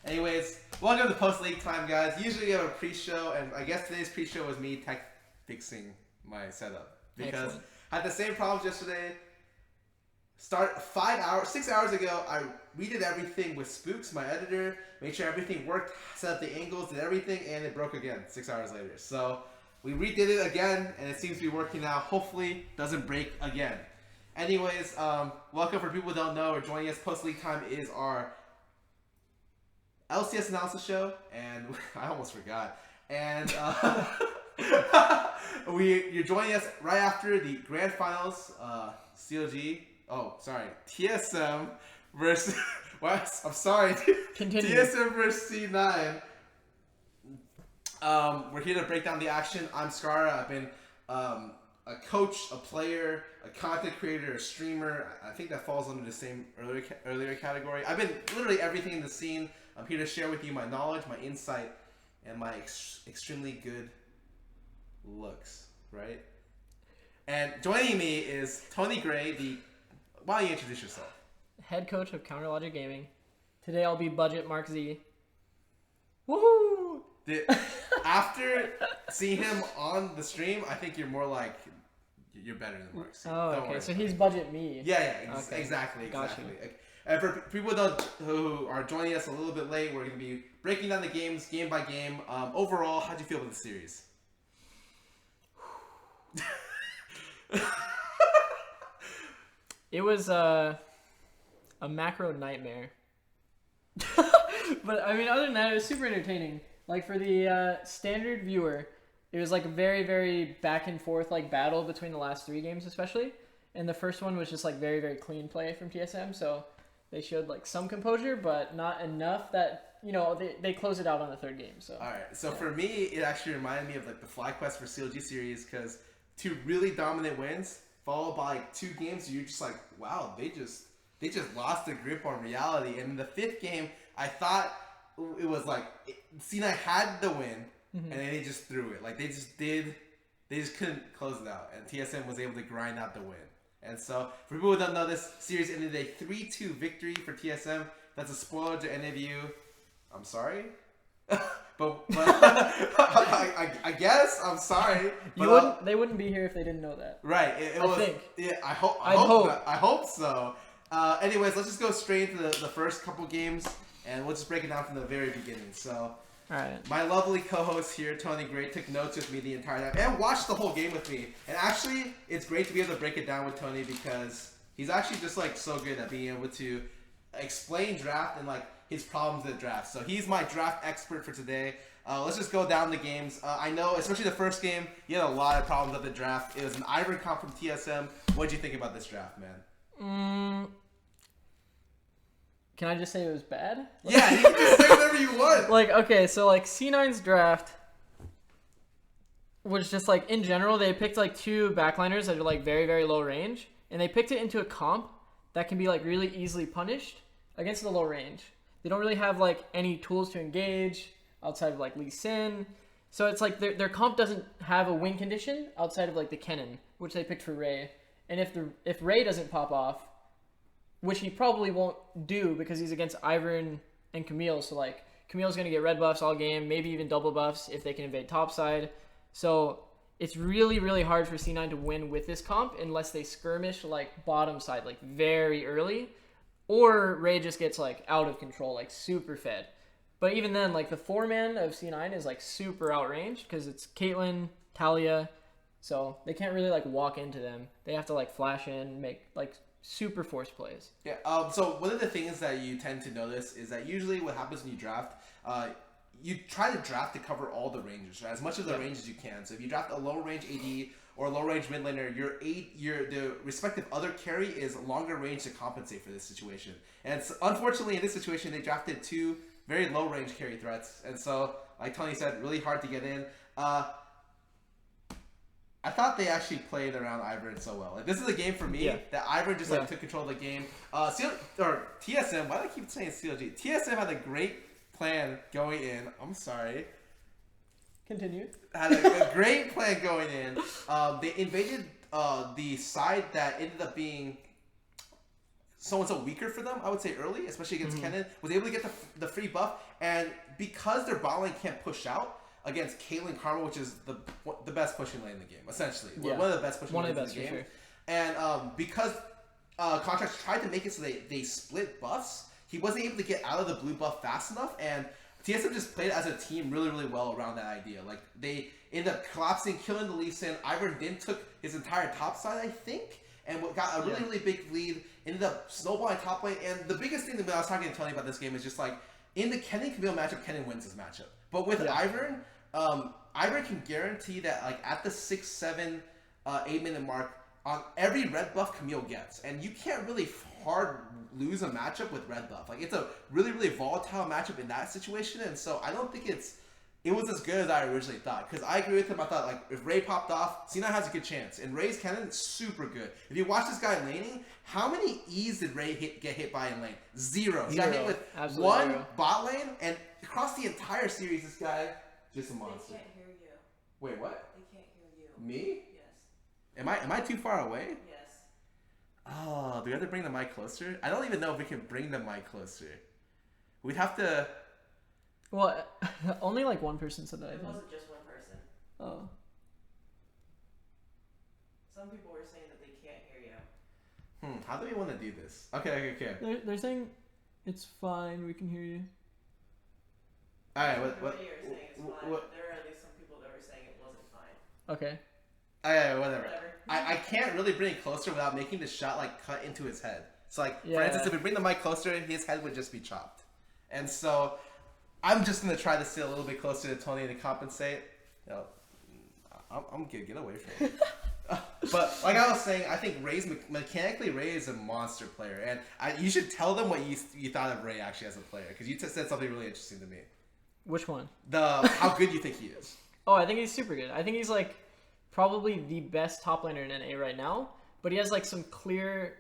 Anyways, welcome to Post League Time, guys. Usually we have a pre-show, and I guess today's pre-show was me tech fixing my setup because Excellent. I had the same problems yesterday. 6 hours ago, I redid everything with Spooks, my editor, made sure everything worked, set up the angles, did everything, and it broke again 6 hours later. So we redid it again, and it seems to be working now. Hopefully, doesn't break again. Anyways, welcome for people who don't know or joining us. Post League Time is our LCS analysis show, and I almost forgot. And you're joining us right after the grand finals, TSM versus. I'm sorry. Continue. TSM versus C9. We're here to break down the action. I'm Scarra. I've been a coach, a player, a content creator, a streamer. I think that falls under the same earlier category. I've been literally everything in the scene. I'm here to share with you my knowledge, my insight, and my extremely good looks, right? And joining me is Tony Gray, why don't you introduce yourself? Head coach of Counter Logic Gaming. Today I'll be budget MarkZ. Woohoo! After seeing him on the stream, I think you're more like, you're better than MarkZ. Oh, okay, so he's budget me. Yeah, Okay. exactly. Gotcha. And for people who are joining us a little bit late, we're going to be breaking down the games game by game. Overall, how'd you feel with the series? It was a macro nightmare. But I mean, other than that, it was super entertaining. Like for the standard viewer, it was like a very, very back and forth like battle between the last 3 games, especially. And the first one was just like very, very clean play from TSM. So they showed like some composure, but not enough that, you know, they closed it out on the 3rd game. So all right. So for me, it actually reminded me of like the FlyQuest for CLG series, because 2 really dominant wins followed by like 2 games, you're just like, wow, they just lost their grip on reality. And in the 5th game, I thought it was like C9 had the win, and then they just threw it. Like they just couldn't close it out, and TSM was able to grind out the win. And so, for people who don't know, this series ended a 3-2 victory for TSM. That's a spoiler to any of you. I'm sorry. but I guess I'm sorry. But, they wouldn't be here if they didn't know that. Right. I think. Yeah. I hope so. Anyways, let's just go straight into the first couple games, and we'll just break it down from the very beginning. So. All right. My lovely co-host here, Tony Gray, took notes with me the entire time and watched the whole game with me. And actually, it's great to be able to break it down with Tony because he's actually just like so good at being able to explain draft and like his problems with the draft. So he's my draft expert for today. Let's just go down the games. I know, especially the first game, you had a lot of problems with the draft. It was an Ivern comp from TSM. What did you think about this draft, man? Can I just say it was bad? Yeah, you can just say whatever you want. Like, okay, so like C9's draft was just like, in general, they picked like 2 backliners that are like very, very low range, and they picked it into a comp that can be like really easily punished against the low range. They don't really have like any tools to engage outside of like Lee Sin. So it's like their comp doesn't have a win condition outside of like the Kennen, which they picked for Ray. And if Ray doesn't pop off, which he probably won't do because he's against Ivern and Camille. So, like, Camille's going to get red buffs all game, maybe even double buffs if they can invade topside. So, it's really, really hard for C9 to win with this comp unless they skirmish, like, bottom side, like, very early. Or Ray just gets, like, out of control, like, super fed. But even then, like, the 4-man of C9 is, like, super outranged because it's Caitlyn, Talia. So, they can't really, like, walk into them. They have to, like, flash in, make, like, super force plays. Yeah. So one of the things that you tend to notice is that usually what happens when you draft, you try to draft to cover all the ranges, right? As much of the range as you can. So if you draft a low range AD or a low range mid laner, the respective other carry is longer range to compensate for this situation. And unfortunately, in this situation, they drafted 2 very low range carry threats, and so like Tony said, really hard to get in. I thought they actually played around Ivern so well. Like, this is a game for me that Ivern just like took control of the game. TSM, why do I keep saying CLG? TSM had a great plan going in. I'm sorry. Continue. Had a great plan going in. They invaded the side that ended up being so weaker for them, I would say early, especially against Kennen, was able to get the free buff, and because their bot lane can't push out against Caitlyn Karma, which is the best pushing lane in the game, essentially. Yeah. One of the best pushing lanes in the game. Sure. And because Contracts tried to make it so they split buffs, he wasn't able to get out of the blue buff fast enough, and TSM just played as a team really, really well around that idea. Like, they ended up collapsing, killing the Lee Sin. Ivern then took his entire top side, I think, and got a really, really big lead, ended up snowballing top lane. And the biggest thing that I was talking to Tony about this game is just like, in the Kennen Camille matchup, Kennen wins this matchup. But with Ivern, Ivern can guarantee that like at the 6, 7, 8 minute mark, on every red buff Camille gets, and you can't really hard lose a matchup with red buff. Like, it's a really, really volatile matchup in that situation, and so I don't think it was as good as I originally thought. Because I agree with him. I thought, like, if Ray popped off, C9 has a good chance. And Ray's Kennen is super good. If you watch this guy laning, how many E's did Ray get hit by in lane? Zero. He got hit with one bot lane, and across the entire series, this guy, just a monster. They can't hear you. Wait, what? They can't hear you. Me? Yes. Am I too far away? Yes. Oh, do we have to bring the mic closer? I don't even know if we can bring the mic closer. We'd have to... Well, only like one person said that, I It think. wasn't just one person. Oh. Some people were saying that they can't hear you. How do we want to do this? Okay. They're saying it's fine, we can hear you. Alright, Everybody are saying it's fine, but there are at least some people that were saying it wasn't fine. Okay. Alright, whatever. I can't really bring it closer without making the shot like cut into his head. So like, for instance, if we bring the mic closer, his head would just be chopped. And so I'm just gonna try to sit a little bit closer to Tony to compensate. You know, I'm gonna get away from it. But like I was saying, I think mechanically Ray is a monster player, and you should tell them what you thought of Ray actually as a player, because you said something really interesting to me. Which one? How good you think he is. Oh, I think he's super good. I think he's like probably the best top laner in NA right now, but he has like some clear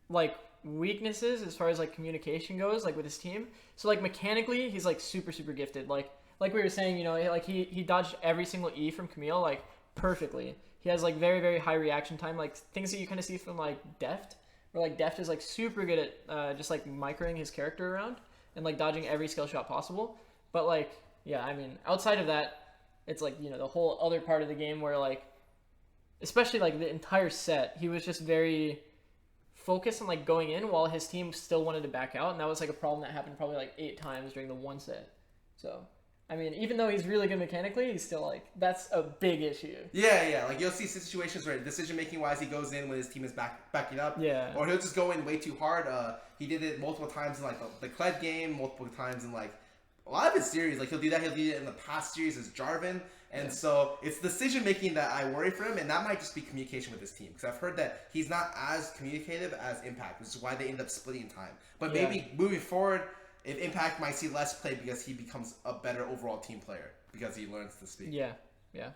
like weaknesses as far as like communication goes, like with his team. So like mechanically, he's like super gifted. Like we were saying, you know, like he dodged every single E from Camille like perfectly. He has like very high reaction time, like things that you kind of see from like Deft, where like Deft is like super good at just like microing his character around and like dodging every skill shot possible. But like, yeah, I mean, outside of that, it's like, you know, the whole other part of the game where like, especially like the entire set, he was just very focused on like going in while his team still wanted to back out, and that was like a problem that happened probably like 8 times during the one set. So I mean, even though he's really good mechanically, he's still like, that's a big issue. Yeah, like you'll see situations where decision making wise he goes in when his team is backing up, or he'll just go in way too hard. He did it multiple times in like the Kled game, multiple times in like a lot of his series. Like he'll do it in the past series as Jarvan. And so it's decision making that I worry for him, and that might just be communication with his team, because I've heard that he's not as communicative as Impact, which is why they end up splitting time. But maybe moving forward, if Impact might see less play because he becomes a better overall team player because he learns to speak. Yeah,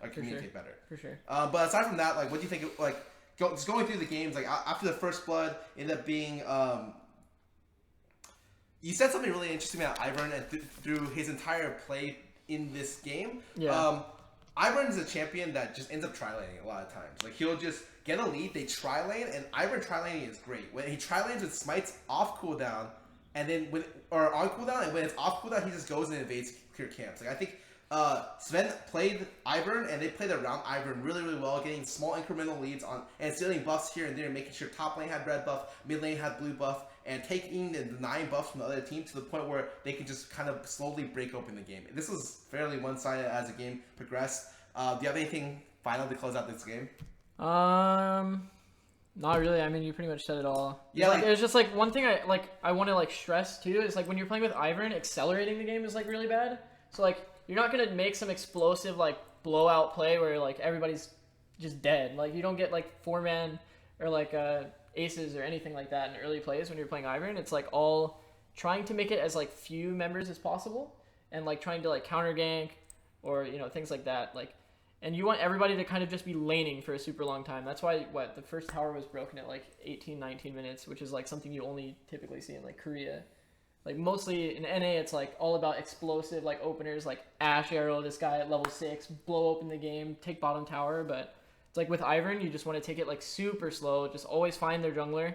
or communicate better. For sure. But aside from that, like, what do you think? Like, just going through the games, like after the first blood, ended up being. You said something really interesting about Ivern and through his entire play in this game. Yeah. Ivern is a champion that just ends up tri-laning a lot of times. Like, he'll just get a lead, they tri-lane, and Ivern tri-laning is great. When he tri-lanes with smites off cooldown, and then or on cooldown, and when it's off cooldown, he just goes and invades clear camps. Like, I think Sven played Ivern, and they played around Ivern really well, getting small incremental leads on and stealing buffs here and there, making sure top lane had red buff, mid lane had blue buff, and taking and denying buffs from the other team to the point where they can just kind of slowly break open the game. This was fairly one-sided as the game progressed. Do you have anything final to close out this game? Not really. I mean, you pretty much said it all. Yeah, like, it was just like one thing I want to like stress too is like when you're playing with Ivern, accelerating the game is like really bad. So like you're not gonna make some explosive like blowout play where like everybody's just dead. Like you don't get like 4-man or like aces or anything like that in early plays when you're playing Ivern. It's like all trying to make it as like few members as possible and like trying to like counter gank or, you know, things like that. Like, and you want everybody to kind of just be laning for a super long time. That's why the first tower was broken at like 18-19 minutes, which is like something you only typically see in like Korea. Like mostly in NA, it's like all about explosive like openers, like Ash Arrow this guy at level 6, blow open the game, take bottom tower. But it's like with Ivern, you just want to take it like super slow, just always find their jungler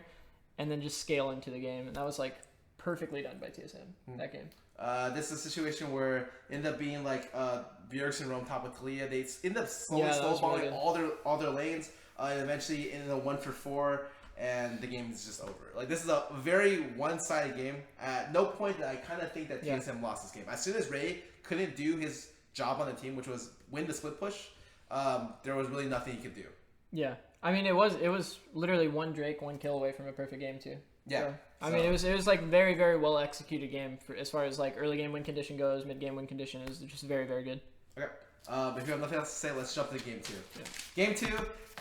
and then just scale into the game. And that was like perfectly done by TSM that game. This is a situation where it ended up being like Bjergsen roam top with Talia. They ended up slowballing really all their lanes, and eventually ended up 1-for-4, and the game is just over. Like, this is a very one-sided game. At no point did I kind of think that TSM lost this game. As soon as Ray couldn't do his job on the team, which was win the split push, there was really nothing he could do. Yeah, I mean, it was literally one Drake, one kill away from a perfect game too. Yeah. So, I mean, it was like very, very well executed game for as far as like early game win condition goes. Mid game win condition is just very, very good. Okay. If you have nothing else to say, let's jump to game 2. Yeah. Game 2,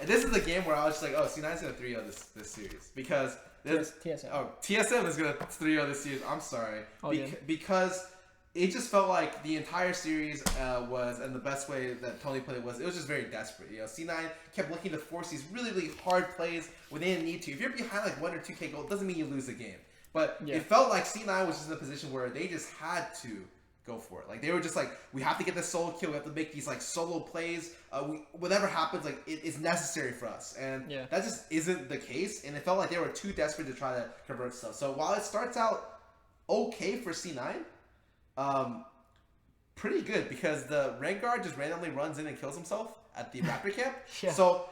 and this is the game where I was just like, oh, C9's gonna 3-0 this series because TSM. Oh, TSM is gonna 3-0 this series. I'm sorry. Yeah. Because it just felt like the entire series was, and the best way that Tony put it was just very desperate. You know, C9 kept looking to force these really, really hard plays when they didn't need to. If you're behind like 1 or 2K goal, it doesn't mean you lose the game. But it felt like C9 was just in a position where they just had to go for it. Like, they were just like, we have to get this solo kill. We have to make these like solo plays. Whatever happens, like it's necessary for us. And that just isn't the case. And it felt like they were too desperate to try to convert stuff. So while it starts out okay for C9, pretty good because the Rengar just randomly runs in and kills himself at the Raptor camp. So,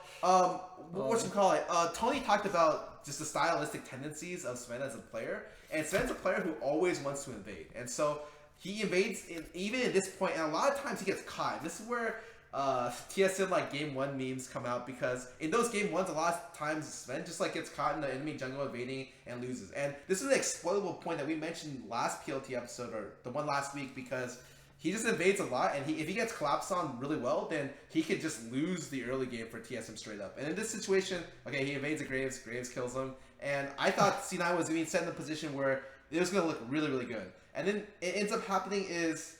Tony talked about just the stylistic tendencies of Sven as a player, and Sven's a player who always wants to invade, and so he invades even at this point, and a lot of times he gets caught. This is where TSM like game 1 memes come out, because in those game 1s, a lot of times Sven just like gets caught in the enemy jungle invading and loses. And this is an exploitable point that we mentioned last PLT episode, or the one last week, because he just invades a lot, and if he gets collapsed on really well, then he could just lose the early game for TSM straight up. And in this situation, okay, he invades a Graves kills him, and I thought C9 was being set in a position where it was going to look really, really good. And then it ends up happening is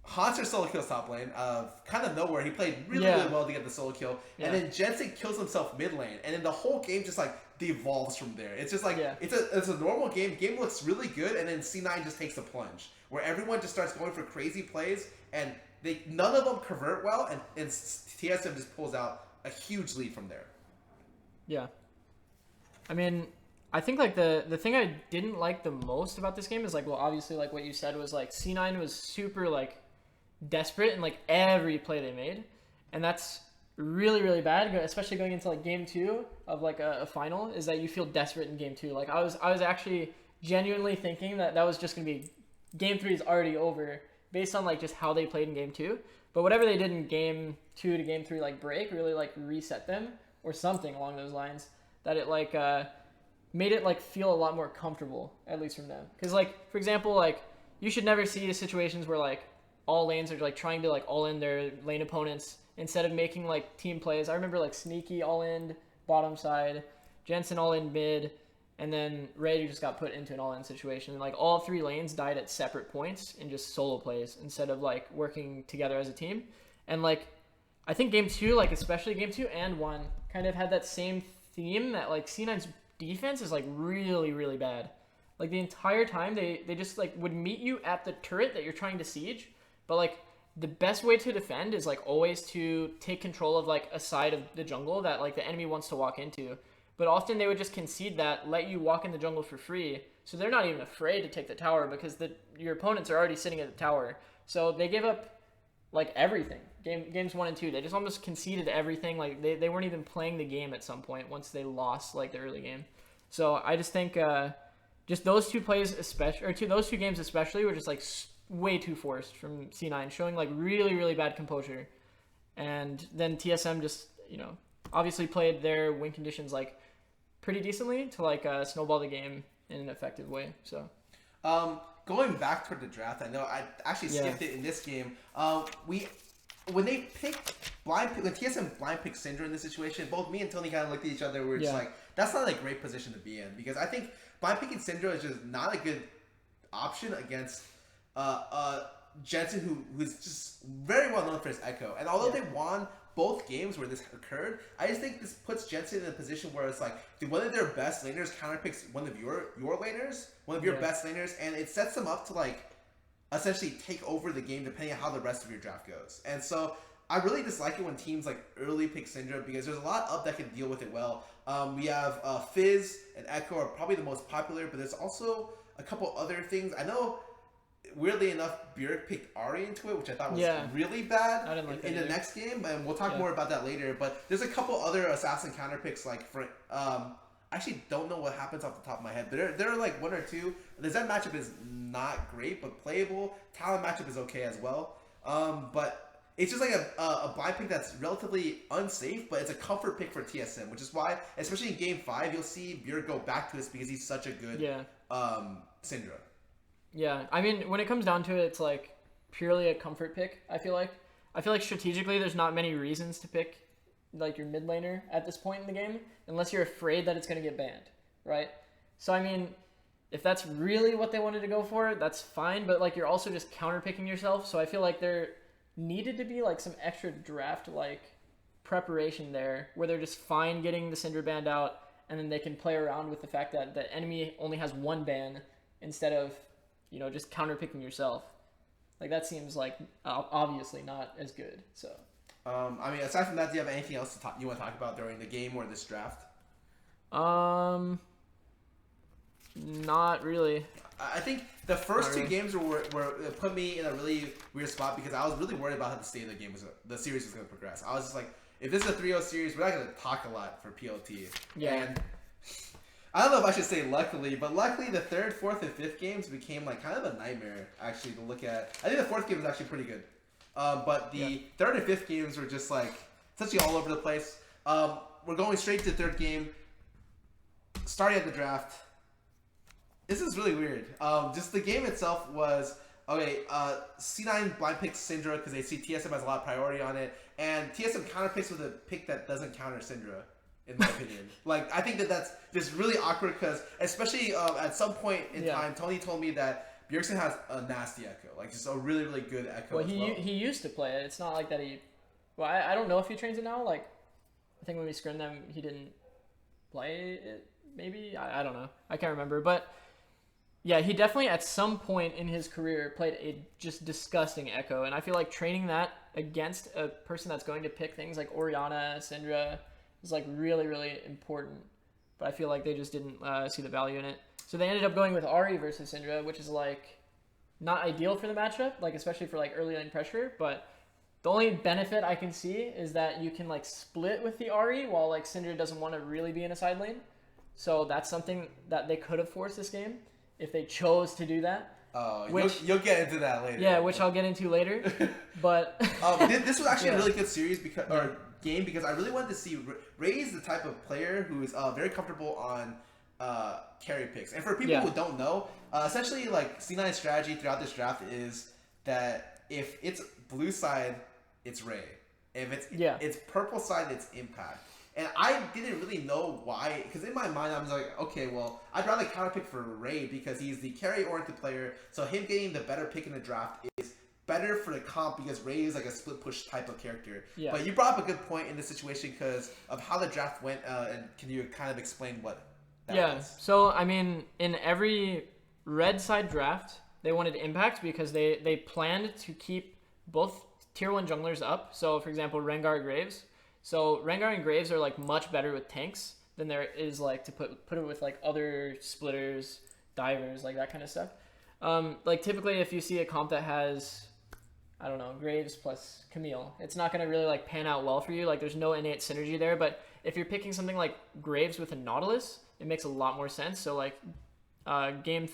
Haunter solo kills top lane, kind of nowhere. He played really, really well to get the solo kill, and then Jensen kills himself mid lane, and then the whole game just like devolves from there. It's just like it's a normal game. Game looks really good, and then C9 just takes a plunge where everyone just starts going for crazy plays, and none of them convert well, and TSM just pulls out a huge lead from there. Yeah, I mean, I think like the thing I didn't like the most about this game is like, well, obviously like what you said was like C9 was super like desperate in like every play they made, and that's really, really bad, especially going into like game 2 of like a final, is that you feel desperate in game 2. Like I was actually genuinely thinking that was just gonna be game 3 is already over based on like just how they played in game 2, but whatever they did in game 2 to game 3 like break really like reset them or something along those lines, that it like made it like feel a lot more comfortable, at least from them. Because like, for example, like you should never see situations where like all lanes are like trying to like all in their lane opponents instead of making like team plays. I remember like Sneaky all in bottom side, Jensen all in mid, and then Ray just got put into an all in situation. And like all 3 lanes died at separate points in just solo plays instead of like working together as a team. And like I think game 2, like especially game 2 and 1, kind of had that same theme, that like C9's defense is like really, really bad. Like the entire time they just like would meet you at the turret that you're trying to siege, but like the best way to defend is like always to take control of like a side of the jungle that like the enemy wants to walk into. But often they would just concede that, let you walk in the jungle for free, so they're not even afraid to take the tower because your opponents are already sitting at the tower. So they gave up like everything. Games 1 and 2, they just almost conceded everything. Like they weren't even playing the game at some point once they lost like the early game. So I just think just those 2 plays especially, or those 2 games especially, were just like way too forced from C9, showing like really, really bad composure. And then TSM just, you know, obviously played their win conditions like pretty decently to like snowball the game in an effective way. So going back toward the draft, I know I actually skipped it in this game. When TSM blind picked Syndra in this situation, both me and Tony kind of looked at each other. We were just like, that's not a great position to be in, because I think blind picking Syndra is just not a good option against Jensen, who's just very well known for his echo. And although they won both games where this occurred, I just think this puts Jensen in a position where it's like, one of their best laners counterpicks one of your laners, one of your best laners, and it sets them up to like essentially take over the game depending on how the rest of your draft goes. And so I really dislike it when teams like early pick Syndra because there's a lot up that can deal with it well. We have Fizz and Echo are probably the most popular, but there's also a couple other things. I know, weirdly enough, Bjerg picked Ahri into it, which I thought was really bad I didn't like in the next game, and we'll talk more about that later. But there's a couple other assassin counter picks, like for I actually don't know what happens off the top of my head. There are like one or two. The Zen matchup is not great, but playable. Talon matchup is okay as well. But it's just like a blind pick that's relatively unsafe, but it's a comfort pick for TSM, which is why, especially in Game 5, you'll see Bjerg go back to this because he's such a good Syndra. Yeah, I mean, when it comes down to it, it's like purely a comfort pick, I feel like. I feel like strategically there's not many reasons to pick like your mid laner at this point in the game, unless you're afraid that it's going to get banned, right? So, I mean, if that's really what they wanted to go for, that's fine, but like you're also just counter picking yourself, so I feel like there needed to be like some extra draft like preparation there where they're just fine getting the Syndra banned out, and then they can play around with the fact that the enemy only has one ban instead of, you know, just counter picking yourself. Like that seems like obviously not as good. So I mean, aside from that, do you have anything else you want to talk about during the game or this draft? Not really. I think the first two games were put me in a really weird spot because I was really worried about how the state of the series was going to progress. I was just like, if this is a 3-0 series, we're not going to talk a lot for PLT. Yeah. And I don't know if I should say luckily, but luckily the 3rd, 4th, and 5th games became like kind of a nightmare actually to look at. I think the 4th game was actually pretty good. But the 3rd and 5th games were just like essentially all over the place. We're going straight to the 3rd game, starting at the draft. This is really weird. Just the game itself was, okay, C9 blind picks Syndra because they see TSM has a lot of priority on it, and TSM counter picks with a pick that doesn't counter Syndra, in my opinion. Like, I think that's just really awkward because, especially at some point in time, Tony told me that Bjergsen has a nasty Echo, like just a really, really good Echo well, he used to play it. It's not like that he... Well, I don't know if he trains it now. Like, I think when we scrimmed them, he didn't play it, maybe? I don't know. I can't remember, but... Yeah, he definitely at some point in his career played a just disgusting Echo, and I feel like training that against a person that's going to pick things like Orianna, Syndra is like really, really important. But I feel like they just didn't see the value in it. So they ended up going with Ahri versus Syndra, which is like not ideal for the matchup, like especially for like early lane pressure. But the only benefit I can see is that you can like split with the Ahri while like Syndra doesn't want to really be in a side lane. So that's something that they could have forced this game if they chose to do that. Oh, you'll get into that later. Yeah, which I'll get into later. But this was actually a really good series game because I really wanted to see Ray is the type of player who is very comfortable on carry picks. And for people who don't know, essentially like C9's strategy throughout this draft is that if it's blue side, it's Ray. If it's purple side, it's Impact. And I didn't really know why, because in my mind I was like, okay, well, I'd rather counterpick for Ray because he's the carry-oriented player, so him getting the better pick in the draft is better for the comp because Ray is like a split-push type of character. Yeah. But you brought up a good point in this situation because of how the draft went, and can you kind of explain what that was? So, I mean, in every red side draft, they wanted Impact because they planned to keep both Tier 1 junglers up. So, for example, Rengar, Graves. So Rengar and Graves are like much better with tanks than there is like to put it with like other splitters, divers, like that kind of stuff. Like typically if you see a comp that has, I don't know, Graves plus Camille, it's not going to really like pan out well for you. Like there's no innate synergy there. But if you're picking something like Graves with a Nautilus, it makes a lot more sense. So like game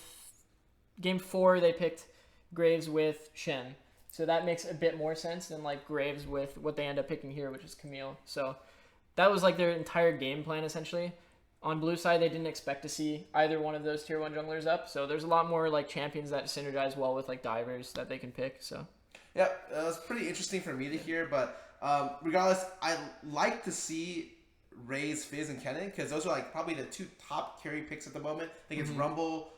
4 they picked Graves with Shen. So that makes a bit more sense than like Graves with what they end up picking here, which is Camille. So that was like their entire game plan essentially. On blue side, they didn't expect to see either one of those tier 1 junglers up. So there's a lot more like champions that synergize well with like divers that they can pick. So yeah, it was pretty interesting for me to hear. But regardless, I like to see Ray's, Fizz, and Kennen because those are like probably the 2 top carry picks at the moment. I think it's Rumble,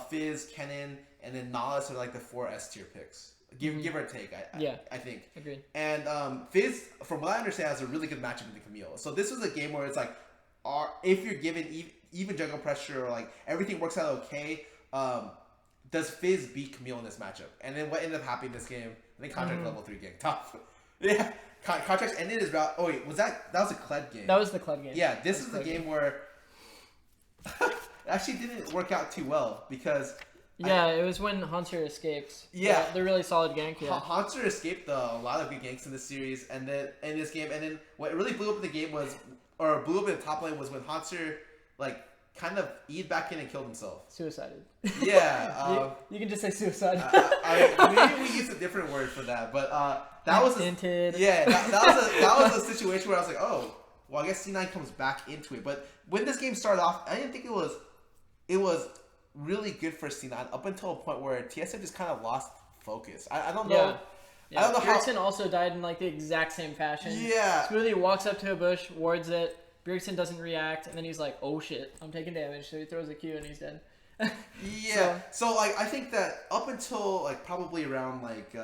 Fizz, Kennen, and then Nautilus are like the 4 S tier picks. Give or take, I think. Agreed. And Fizz, from what I understand, has a really good matchup with Camille. So this was a game where it's like, if you're given even jungle pressure or like everything works out okay, does Fizz beat Camille in this matchup? And then what ended up happening in this game? I think contract level 3 gang top. Yeah, contracts ended his route. Oh wait, that was a Kled game? That was the Kled game. Yeah, this is the game where it actually didn't work out too well because. Yeah, it was when Hunter escaped. Yeah, they're really solid gank. Yeah, Hunter escaped a lot of good ganks in this series, and then in this game, and then what really blew up in the game was, or blew up in the top lane was when Hunter like kind of eat back in and killed himself. Suicided. Yeah, you can just say suicide. Maybe we use a different word for that, but that was Tinted. that was a situation where I was like, oh, well, I guess C9 comes back into it. But when this game started off, I didn't think it was really good for C9 up until a point where TSM just kind of lost focus. I don't know. Yeah. I don't know Bjergsen also died in like the exact same fashion. Yeah. Smoothie walks up to a bush, wards it. Bjergsen doesn't react, and then he's like, "Oh shit, I'm taking damage." So he throws a Q and he's dead. Yeah. So like, I think that up until like probably around like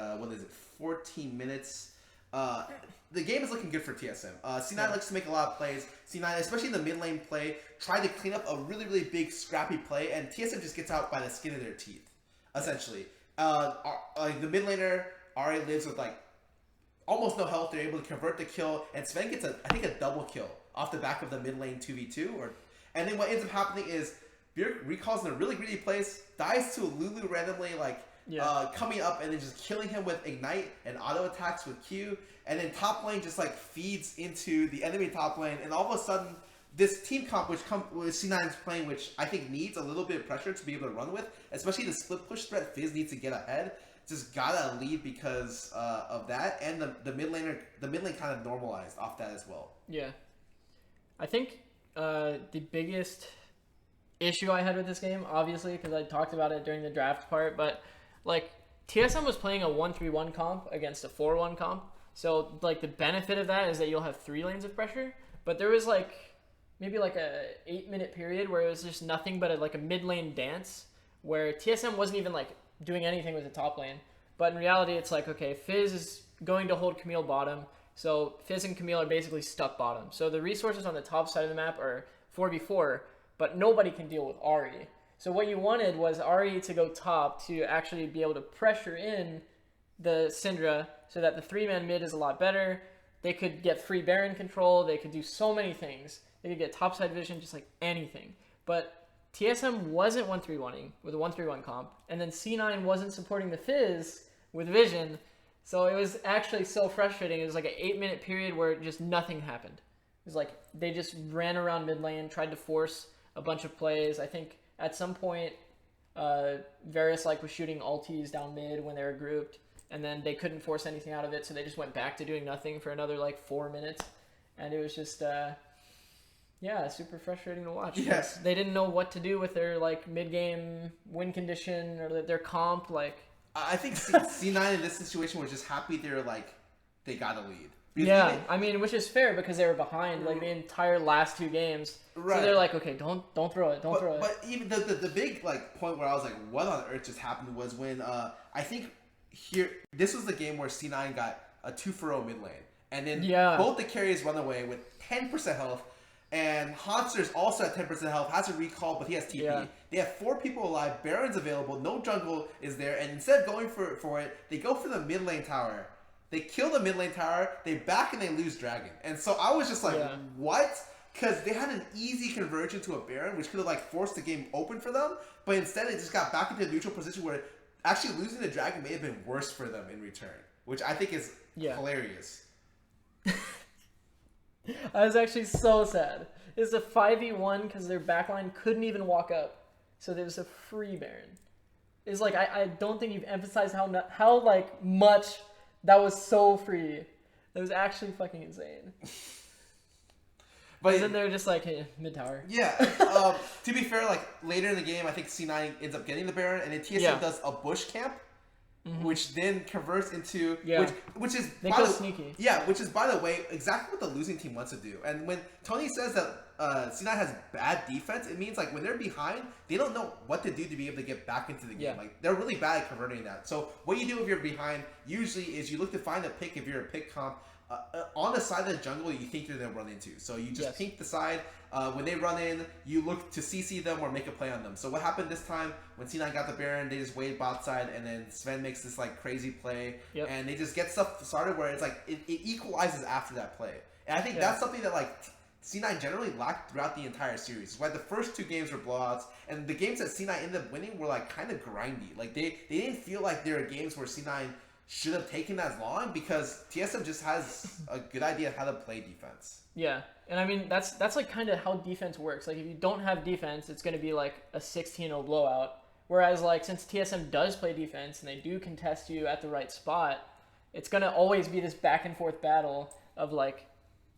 14 minutes, the game is looking good for TSM. C9 likes to make a lot of plays. C9, especially in the mid lane play, tried to clean up a really, really big scrappy play, and TSM just gets out by the skin of their teeth, essentially. Like the mid laner, Ari lives with like almost no health. They're able to convert the kill, and Sven gets a double kill off the back of the mid lane 2v2. And then what ends up happening is Bjerg recalls in a really greedy place, dies to Lulu randomly, coming up and then just killing him with Ignite and auto attacks with Q. And then top lane just like feeds into the enemy top lane, and all of a sudden this team comp with C9 is playing, which I think needs a little bit of pressure to be able to run with, especially the split push threat Fizz needs to get ahead. Just gotta lead because of that, and the mid lane kind of normalized off that as well. Yeah, I think the biggest issue I had with this game, obviously, because I talked about it during the draft part, but like TSM was playing a 1-3-1 comp against a 4-1 comp. So, like, the benefit of that is that you'll have 3 lanes of pressure. But there was, like, maybe, like, a 8-minute period where it was just nothing but, a mid-lane dance where TSM wasn't even, like, doing anything with the top lane. But in reality, it's like, okay, Fizz is going to hold Camille bottom. So, Fizz and Camille are basically stuck bottom. So, the resources on the top side of the map are 4v4, but nobody can deal with Ahri. So, what you wanted was Ahri to go top to actually be able to pressure in the Syndra, so that the 3-man mid is a lot better. They could get free Baron control. They could do so many things. They could get topside vision, just like anything. But TSM wasn't 1-3-1ing with a 1-3-1 comp, and then C9 wasn't supporting the Fizz with vision. So it was actually so frustrating. It was like an 8-minute period where just nothing happened. It was like they just ran around mid lane, tried to force a bunch of plays. I think at some point, Varus was shooting ultis down mid when they were grouped. And then they couldn't force anything out of it, so they just went back to doing nothing for another 4 minutes, and it was just super frustrating to watch. Yes, they didn't know what to do with their mid game win condition or their comp. I think C9 in this situation was just happy they got a lead. Yeah, I mean, which is fair because they were behind the entire last 2 games. Right. So they're like, okay, don't throw it, don't throw it. But even the big point where I was like, what on earth just happened was when I think. This was the game where C9 got a 2-for-0 mid lane, and then both the carriers run away with 10% health, and Hanser's also at 10% health, has a recall, but he has TP. Yeah. They have 4 people alive, Baron's available, no jungle is there, and instead of going for it, they go for the mid lane tower. They kill the mid lane tower, they back and they lose Dragon. And so I was just like, what? Because they had an easy conversion to a Baron, which could have forced the game open for them, but instead they just got back into a neutral position where actually losing the Dragon may have been worse for them in return, which I think is hilarious. I was actually so sad. It's a 5v1 because their backline couldn't even walk up, so there was a free Baron. It's I don't think you've emphasized how much that was so free. It was actually fucking insane. But then they're just hey, mid tower. Yeah. To be fair, later in the game, I think C9 ends up getting the Baron, and then TSM does a bush camp, which then converts into which is sneaky. Yeah, which is by the way exactly what the losing team wants to do. And when Tony says that C9 has bad defense, it means when they're behind, they don't know what to do to be able to get back into the game. They're really bad at converting that. So what you do if you're behind usually is you look to find a pick if you're a pick comp. on the side of the jungle you think they're going to run into. So you just pink the side. When they run in, you look to CC them or make a play on them. So what happened this time, when C9 got the Baron, they just waited bot side, and then Sven makes this like crazy play, and they just get stuff started where it's like, it equalizes after that play. And I think that's something that like C9 generally lacked throughout the entire series. Like the first 2 games were blowouts, and the games that C9 ended up winning were like kind of grindy. Like they didn't feel like there were games where C9 should have taken as long, because TSM just has a good idea of how to play defense. Yeah, and I mean that's like kind of how defense works. Like if you don't have defense, it's going to be like a 16-0 blowout. Whereas like since TSM does play defense and they do contest you at the right spot, it's going to always be this back and forth battle of like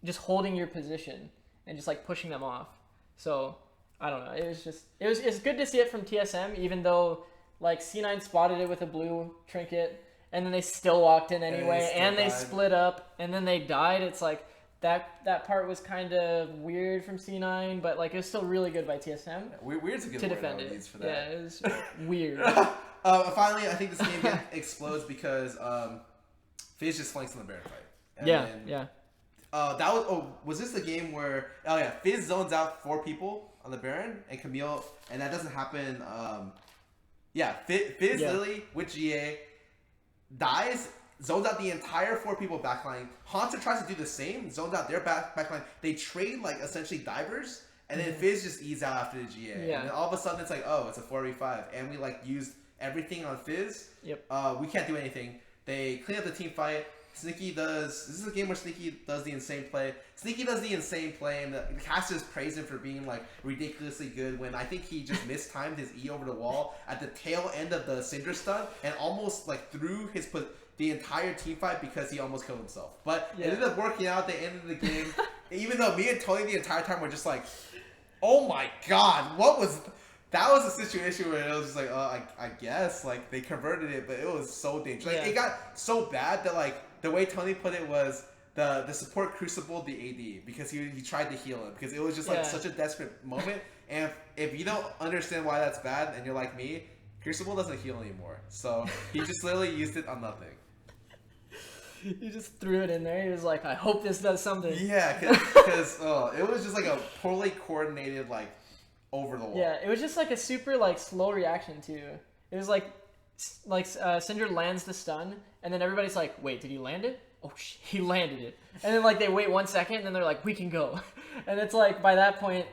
just holding your position and just like pushing them off. So I don't know. It's good to see it from TSM, even though like C9 spotted it with a blue trinket, and then they still walked in anyway, and they split up, and then they died. It's like that part was kind of weird from C9, but like it was still really good by TSM. Weird's a good to word defend it. For that. Yeah, it was weird. Finally, I think this game explodes because FaZe just flanks on the Baron fight. And then, that was this the game where FaZe zones out 4 people on the Baron and Camille, and that doesn't happen. FaZe literally with GA dies, zones out the entire 4 people backline. Haunter tries to do the same, zones out their backline. They trade like essentially divers, and then FaZe just ease out after the GA. And then all of a sudden it's like, oh, it's a 4v5, and we like used everything on FaZe. We can't do anything. They clean up the team fight. Sneaky does. This is a game where Sneaky does the insane play. Sneaky does the insane play, and the casters praise him for being like ridiculously good. When I think he just mistimed his E over the wall at the tail end of the Syndra stun, and almost like threw the entire team fight because he almost killed himself. But it ended up working out at the end of the game. Even though me and Tony the entire time were just like, "Oh my god, what was?" That was a situation where it was just like, I guess like they converted it, but it was so dangerous. Like it got so bad that like the way Tony put it was the support crucibled the AD because he tried to heal him because it was just like such a desperate moment. And if you don't understand why that's bad and you're like me, Crucible doesn't heal anymore. So he just literally used it on nothing. He just threw it in there. He was like, I hope this does something. Yeah, because it was just like a poorly coordinated like over the wall. Yeah, it was just like a super like slow reaction too. It was like Syndra lands the stun, and then everybody's like, wait, did he land it? Oh, he landed it. And then like they wait 1 second, and then they're like, we can go. And it's like by that point,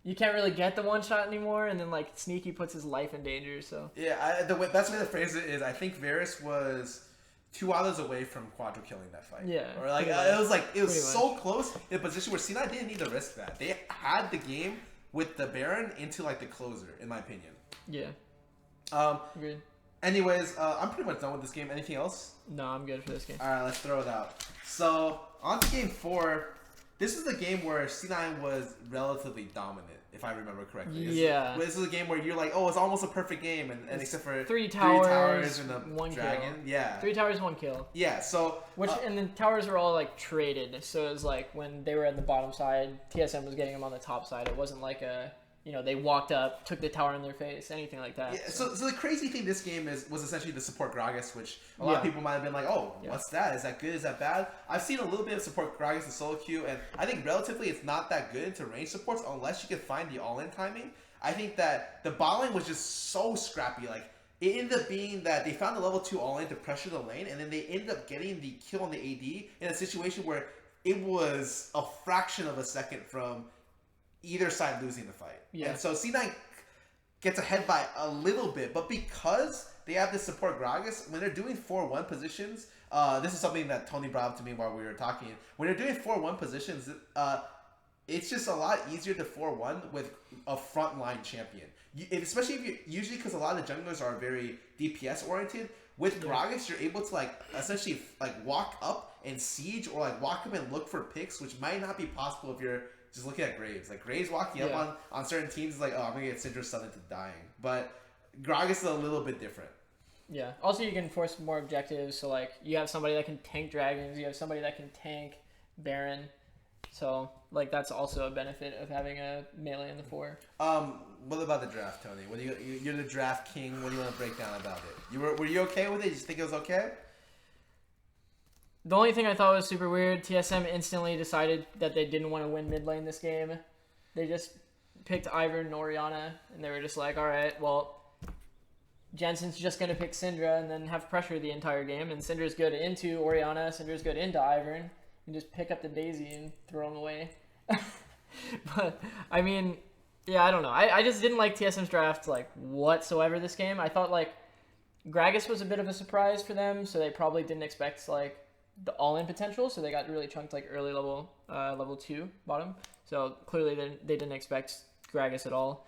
you can't really get the one shot anymore, and then like Sneaky puts his life in danger. So yeah, the best way to phrase it is I think Varus was 2 autos away from quadra killing that fight. Yeah, or like it was so close in a position where C9 didn't need to risk that. They had the game with the Baron into like the closer, in my opinion. Yeah. Agreed. Anyways, I'm pretty much done with this game. Anything else? No, I'm good for this game. All right, let's throw it out. So on to game 4. This is the game where C9 was relatively dominant, if I remember correctly. This is a game where you're like, oh, it's almost a perfect game, and except for 3 towers and the 1 dragon. Kill. Yeah. 3 towers, 1 kill. Yeah. So and the towers were all like traded. So it was like when they were at the bottom side, TSM was getting them on the top side. It wasn't like they walked up, took the tower in their face, anything like that. Yeah, so the crazy thing this game was essentially the support Gragas, which a lot of people might have been like, oh, what's that? Is that good? Is that bad? I've seen a little bit of support Gragas in solo queue, and I think relatively it's not that good into range supports unless you can find the all-in timing. I think that the bot lane was just so scrappy. Like, it ended up being that they found the level 2 all-in to pressure the lane, and then they ended up getting the kill on the AD in a situation where it was a fraction of a second from either side losing the fight. Yeah. And so C9 gets ahead by a little bit, but because they have this support Gragas, when they're doing 4-1 positions, this is something that Tony brought up to me while we were talking. When they're doing 4-1 positions, it's just a lot easier to 4-1 with a frontline champion. Especially if you usually because a lot of the junglers are very DPS oriented. With Gragas, you're able to like essentially like walk up and siege or like walk up and look for picks, which might not be possible if you're just looking at Graves. Like Graves walking up on certain teams is like, oh, I'm gonna get Syndra stunned into dying. But Gragas is a little bit different. Yeah. Also, you can force more objectives. So like you have somebody that can tank dragons. You have somebody that can tank Baron. So like that's also a benefit of having a melee in the 4. What about the draft, Tony? What do you're the draft king. What do you want to break down about it? Were you okay with it? Did you think it was okay? The only thing I thought was super weird, TSM instantly decided that they didn't want to win mid lane this game. They just picked Ivern and Orianna, and they were just like, all right, well, Jensen's just going to pick Syndra and then have pressure the entire game, and Syndra's good into Orianna, Syndra's good into Ivern, and just pick up the Daisy and throw him away. But, I mean, yeah, I don't know. I just didn't like TSM's draft, like, whatsoever this game. I thought, like, Gragas was a bit of a surprise for them, so they probably didn't expect, like, the all-in potential, so they got really chunked like early level 2 bottom. So clearly they didn't expect Gragas at all.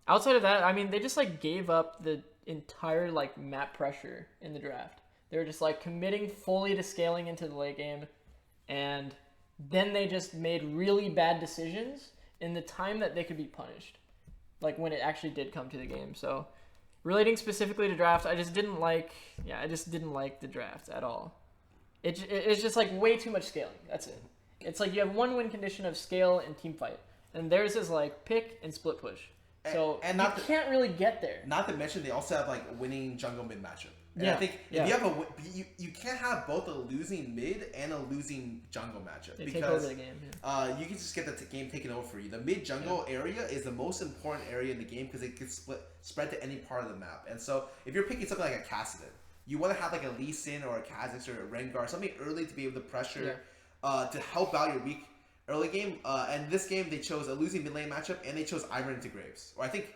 Outside of that, I mean, they just like gave up the entire like map pressure in the draft. They were just like committing fully to scaling into the late game, and then they just made really bad decisions in the time that they could be punished, like when it actually did come to the game. So relating specifically to draft, I just didn't like the draft at all. It's just like way too much scaling. That's it. It's like you have one win condition of scale and team fight, and theirs is like pick and split push. So and you can't really get there. Not to mention they also have like winning jungle mid matchup. And yeah. I think if you have you can't have both a losing mid and a losing jungle matchup, they because take over the game. Yeah. You can just get the game taken over for you. The mid jungle area is the most important area in the game because it can spread to any part of the map. And so if you're picking something like a Kassadin, you want to have like a Lee Sin or a Kha'Zix or a Rengar, something early to be able to pressure to help out your weak early game. And this game they chose a losing mid lane matchup, and they chose Ivern into Graves. Or I think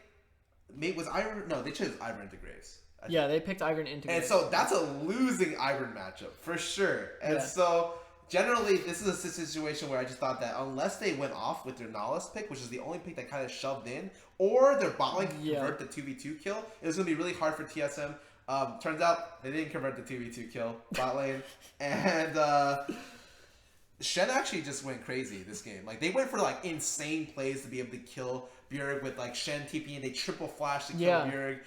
they chose Ivern into Graves. They picked Ivern into Graves. And so that's a losing Ivern matchup for sure. And so generally this is a situation where I just thought that unless they went off with their Nihilist pick, which is the only pick that kind of shoved in, or their bot lane could convert the 2v2 kill, it was going to be really hard for TSM. Turns out they didn't convert the 2v2 kill bot lane, and Shen actually just went crazy this game. Like they went for like insane plays to be able to kill Bjerg with like Shen TP, and they triple flash to kill Bjerg.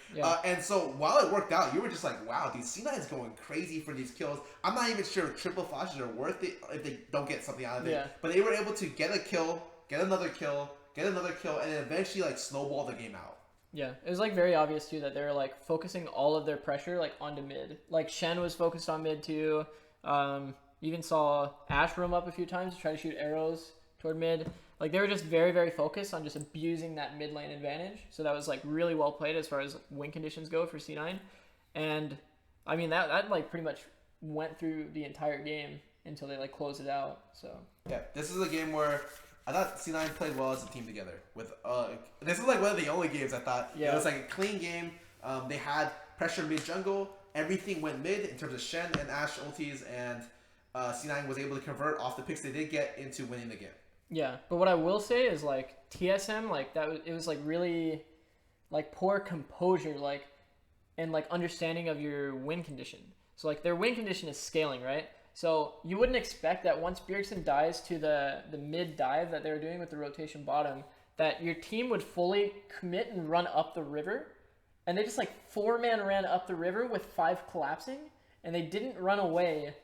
And so while it worked out, you were just like, wow, these C9's going crazy for these kills. I'm not even sure if triple flashes are worth it if they don't get something out of it. But they were able to get a kill, get another kill, and then eventually like snowball the game out. Yeah, it was like very obvious too that they were like focusing all of their pressure like onto mid. Like Shen was focused on mid too. You even saw Ashe roam up a few times to try to shoot arrows toward mid. Like they were just very, very focused on just abusing that mid lane advantage. So that was like really well played as far as win conditions go for C9. And I mean that like pretty much went through the entire game until they like closed it out. So yeah, this is a game where I thought C9 played well as a team together. With this is like one of the only games I thought it was like a clean game. They had pressure mid jungle. Everything went mid in terms of Shen and Ashe ultis, and C9 was able to convert off the picks they did get into winning the game. Yeah, but what I will say is like TSM, like it was like really like poor composure, like and like understanding of your win condition. So like their win condition is scaling, right? So you wouldn't expect that once Bjergsen dies to the mid dive that they were doing with the rotation bottom, that your team would fully commit and run up the river. And they just like 4-man ran up the river with 5 collapsing, and they didn't run away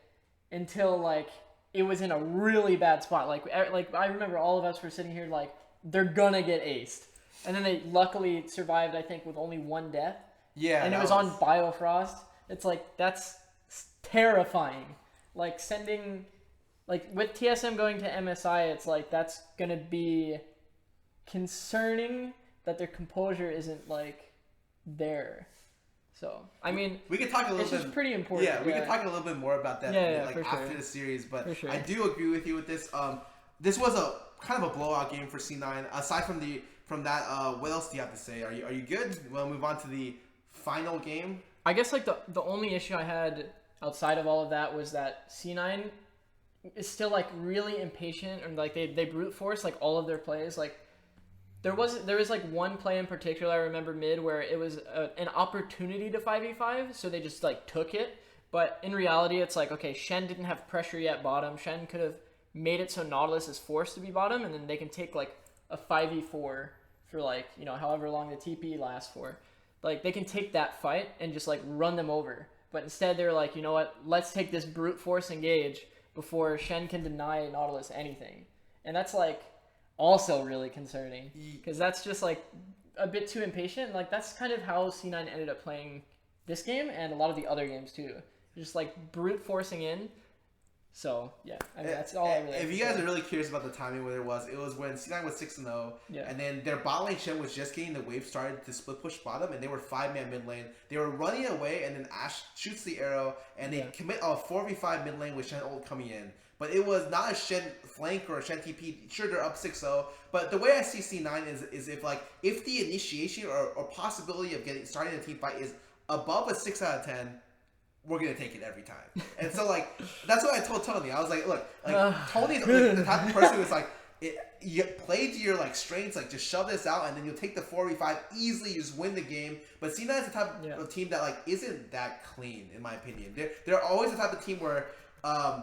until like it was in a really bad spot. Like I remember all of us were sitting here like they're gonna get aced, and then they luckily survived. I think with only 1 death. Yeah, and it was on Biofrost. It's like that's terrifying. Like sending, like with TSM going to MSI, it's like that's gonna be concerning that their composure isn't like there. So I mean, we could talk a little bit. It's just pretty important. Yeah, we could talk a little bit more about that. Like after the series, but I do agree with you with this. This was a kind of a blowout game for C9. Aside from that, what else do you have to say? Are you good? We'll move on to the final game. I guess like the only issue I had outside of all of that was that C9 is still like really impatient, and like they brute force like all of their plays. Like there was like one play in particular I remember mid where it was an opportunity to 5v5, so they just like took it. But in reality, it's like, okay, Shen didn't have pressure yet bottom. Shen could have made it so Nautilus is forced to be bottom, and then they can take like a 5v4 for like, you know, however long the TP lasts for. Like they can take that fight and just like run them over. But instead they're like, you know what, let's take this brute force engage before Shen can deny Nautilus anything. And that's like also really concerning, because that's just like a bit too impatient. Like that's kind of how C9 ended up playing this game and a lot of the other games too. Just like brute forcing in So yeah, I mean that's all I really. If you guys are really curious about the timing, where it was when C9 was 6-0, and then their bot lane Shen was just getting the wave started to split push bottom, and they were 5-man mid lane. They were running away, and then Ashe shoots the arrow, and they commit a 4v5 mid lane with Shen ult coming in. But it was not a Shen flank or a Shen TP. Sure, they're up 6-0, but the way I see C9 is if the initiation or possibility of starting a team fight is above a 6 out of 10. We're gonna take it every time, and so that's what I told Tony. I was like, look, Tony's the type of person who's you play to your strengths, just shove this out, and then you'll take the 4v5 easily. You just win the game. But C9 is the type of team that isn't that clean, in my opinion. They're always the type of team where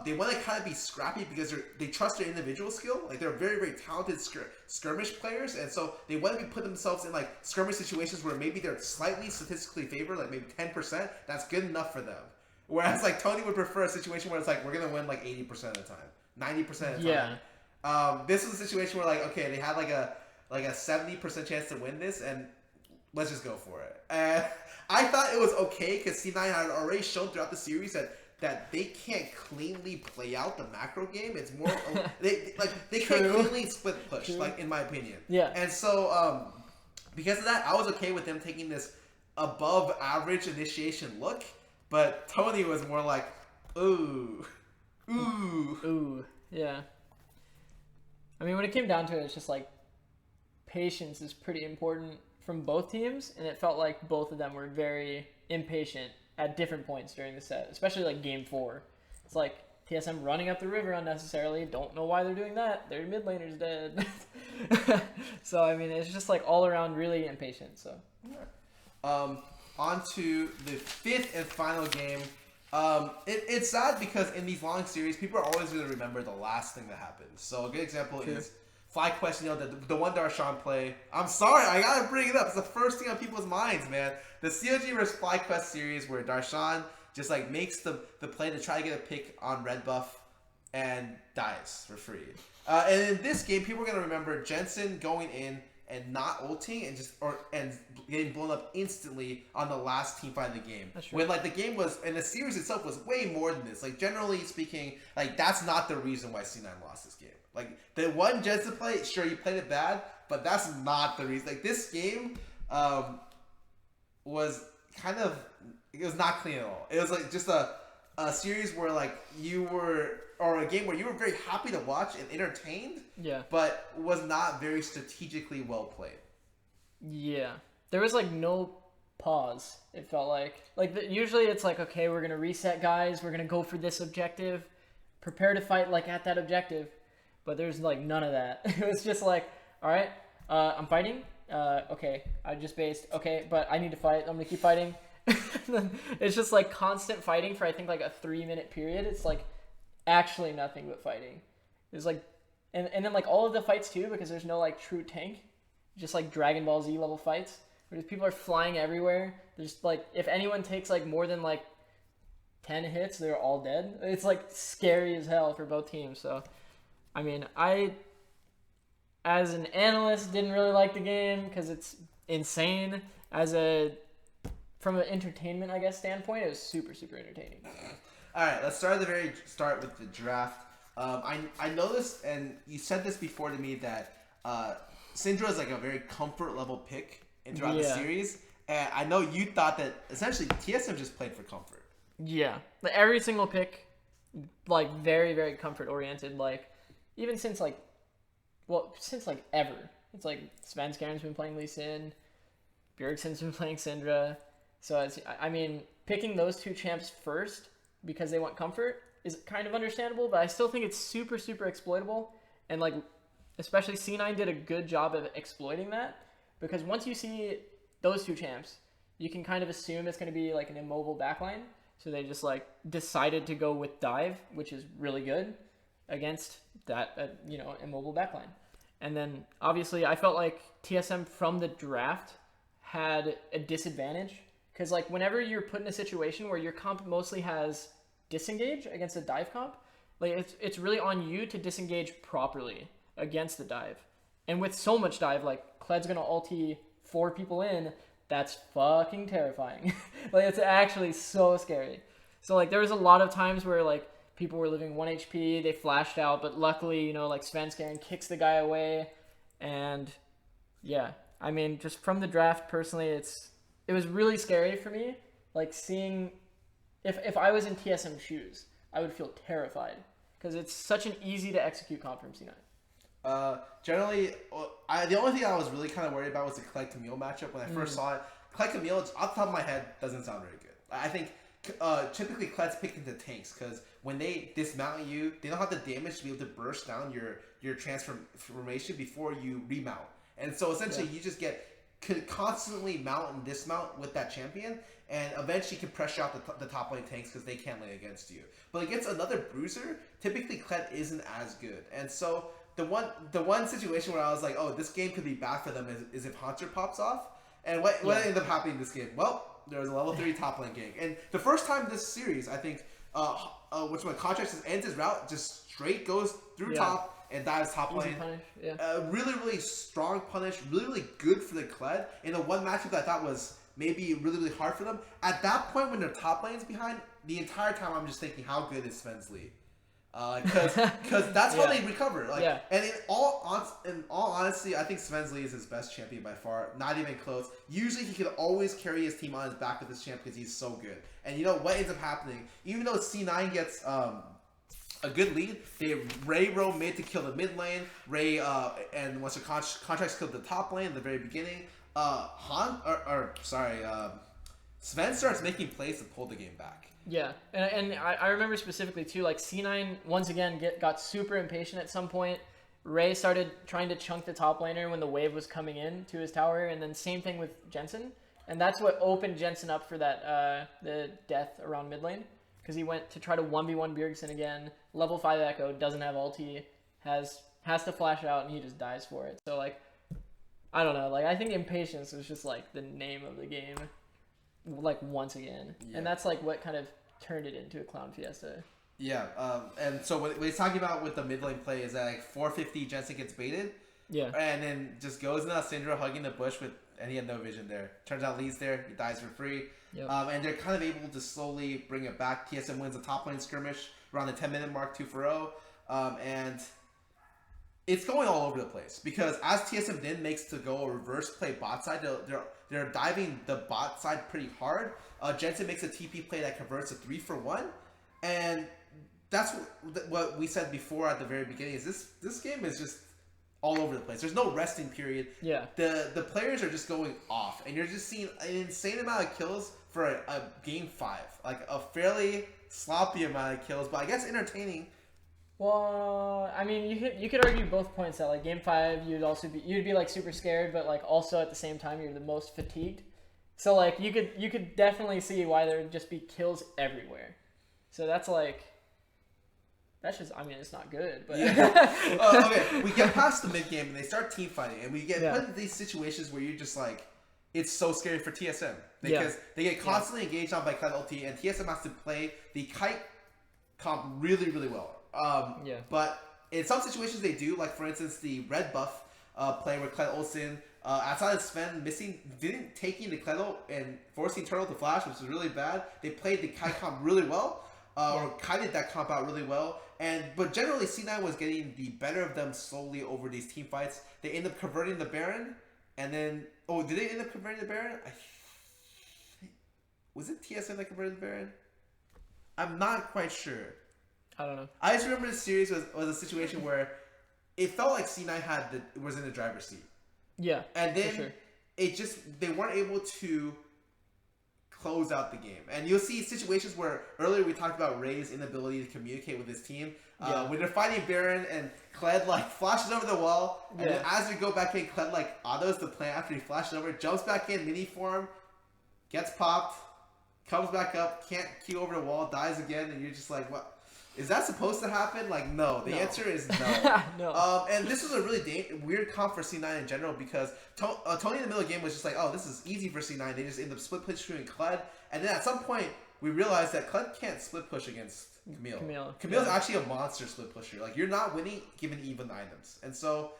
they want to kind of be scrappy because they trust their individual skill. They're very, very talented skirmish players, and so they want to put themselves in skirmish situations where maybe they're slightly statistically favored, maybe 10%. That's good enough for them. Whereas Tony would prefer a situation where it's we're gonna win 80% of the time, 90% of the time. Yeah. This was a situation where okay, they had a 70% chance to win this, and let's just go for it. And I thought it was okay because C9 had already shown throughout the series that they can't cleanly play out the macro game. It's more they can't cleanly split push, in my opinion. Yeah. And so because of that, I was okay with them taking this above average initiation look. But Tony was more ooh. Yeah. I mean, when it came down to it, it's just patience is pretty important from both teams, and it felt like both of them were very impatient at different points during the set, especially game 4. It's TSM running up the river unnecessarily. Don't know why they're doing that. Their mid laner's dead. So I mean, it's just all around really impatient. So. On to the 5th and final game. It's sad because in these long series, people are always going to remember the last thing that happened. So a good example is FlyQuest, the one Darshan play. I'm sorry, I got to bring it up. It's the first thing on people's minds, man. The COG vs FlyQuest series where Darshan just makes the play to try to get a pick on red buff and dies for free. And in this game, people are going to remember Jensen going in and not ulting and getting blown up instantly on the last team fight of the game. When the game was, and the series itself was way more than this. Generally speaking, that's not the reason why C9 lost this game. The one Jensen play, sure, you played it bad, but that's not the reason. This game was kind of, it was not clean at all. It was just a series where you were, or a game where you were very happy to watch and entertained, but was not very strategically well played. Yeah, there was no pause. It felt usually it's okay, we're gonna reset, guys. We're gonna go for this objective, prepare to fight at that objective. But there's none of that. It was just all right, I'm fighting. Okay, I just based. Okay, but I need to fight. I'm gonna keep fighting. It's just constant fighting for I think a 3-minute period. It's actually nothing but fighting. There's and then all of the fights too, because there's no true tank, just Dragon Ball Z level fights where people are flying everywhere. There's if anyone takes more than 10 hits, they're all dead. It's scary as hell for both teams. So I mean, I as an analyst didn't really like the game because it's insane. From an entertainment, I guess, standpoint, it was super, super entertaining. All right, let's start at the very start with the draft. I noticed, and you said this before to me, that Syndra is a very comfort level pick throughout the series. And I know you thought that essentially TSM just played for comfort. Yeah, every single pick, very, very comfort oriented. Even since ever. It's Svenskaren's been playing Lee Sin, Bjergsen's been playing Syndra. So I mean, picking those two champs first because they want comfort is kind of understandable, but I still think it's super, super exploitable. And especially C9 did a good job of exploiting that, because once you see those two champs, you can kind of assume it's going to be an immobile backline. So they just decided to go with dive, which is really good against that immobile backline. And then obviously I felt TSM from the draft had a disadvantage. Because whenever you're put in a situation where your comp mostly has disengage against a dive comp, it's really on you to disengage properly against the dive. And with so much dive, Kled's gonna ulti 4 people in, that's fucking terrifying. It's actually so scary. So there was a lot of times where people were living 1 HP. They flashed out, but luckily, like Svenskeren kicks the guy away, and yeah, I mean, just from the draft personally, it was really scary for me. Like seeing, if I was in TSM shoes, I would feel terrified because it's such an easy to execute comp from C9. Generally, the only thing I was really kind of worried about was the Kled Camille matchup. When I first saw it, Kled Camille, off the top of my head, doesn't sound very good. I think typically Kled's picked into tanks because when they dismount you, they don't have the damage to be able to burst down your transformation before you remount. And so essentially you just could constantly mount and dismount with that champion, and eventually can pressure out the top lane tanks because they can't lane against you. But against another bruiser, typically Kled isn't as good. And so the one situation where I was like, oh, this game could be bad for them is if Haunter pops off. And what ended up happening in this game? Well, there was a level 3 top lane gank. And the first time this series, I think, which my contract ends his route, just straight goes through top and dives top lane. Punish. Really, really strong punish. Really, really good for the Kled. In the one matchup that I thought was maybe really, really hard for them. At that point, when their top lane's behind, the entire time I'm just thinking, how good is Svensli? Because that's how they recover. And in all honesty, I think Svensli is his best champion by far. Not even close. Usually, he can always carry his team on his back with this champ because he's so good. And you know what ends up happening? Even though C9 gets a good lead, they Ray roam mid to kill the mid lane. Ray and once the contracts killed the top lane at the very beginning, Sven starts making plays to pull the game back. Yeah, and I remember specifically too, like C9 once again got super impatient at some point. Ray started trying to chunk the top laner when the wave was coming in to his tower, and then same thing with Jensen. And that's what opened Jensen up for that the death around mid lane, because he went to try to 1v1 Bjergsen again. Level 5 Echo, doesn't have ulti, has to flash out, and he just dies for it. So like, I don't know, like I think impatience was just like the name of the game. Like once again, and that's like what kind of turned it into a clown fiesta. Yeah, and so what he's talking about with the mid lane play is that like 450 Jensen gets baited, and then just goes into Syndra hugging the bush and he had no vision there. Turns out Lee's there, he dies for free, and they're kind of able to slowly bring it back. TSM wins the top lane skirmish around the 10-minute mark, 2-0, and it's going all over the place because as TSM then makes to go a reverse play bot side, they're diving the bot side pretty hard. Jensen makes a TP play that converts to 3-for-1, and that's what we said before at the very beginning. Is this game is just all over the place. There's no resting period. Yeah. The players are just going off, and you're just seeing an insane amount of kills for a game 5, like a fairly sloppy amount of kills, but I guess entertaining. Well, I mean, you could argue both points that like game 5 you'd be like super scared, but like also at the same time you're the most fatigued. So like you could definitely see why there would just be kills everywhere. So that's just, I mean, it's not good, but okay, we get past the mid game and they start team fighting, and we get put in these situations where you're just like, it's so scary for TSM because they get constantly engaged on by Kled ulti, and TSM has to play the kite comp really, really well. But in some situations they do, like for instance the red buff play where Kled Olsen, outside of Sven taking the Kled ult and forcing Turtle to flash, which is really bad. They played the kite comp really well, or kited that comp out really well. But generally C9 was getting the better of them slowly over these team fights. They end up converting the Baron, and then did they end up converting the Baron? Was it TSM that converted the Baron? I'm not quite sure. I don't know. I just remember this series was a situation where it felt like C9 was in the driver's seat. Yeah. And then they weren't able to close out the game. And you'll see situations where earlier we talked about Ray's inability to communicate with his team. When they're fighting Baron and Kled like flashes over the wall, and then as we go back in, Kled like autos the plant after he flashes over, jumps back in, mini form, gets popped, comes back up, can't queue over the wall, dies again, and you're just like, what? Is that supposed to happen? Like, no. The answer is no. No. And this was a really weird comp for C9 in general because Tony in the middle of the game was just like, oh, this is easy for C9. They just end up split pushing Kled. And then at some point, we realized that Kled can't split push against Camille. Camille's actually a monster split pusher. Like, you're not winning given even items. And so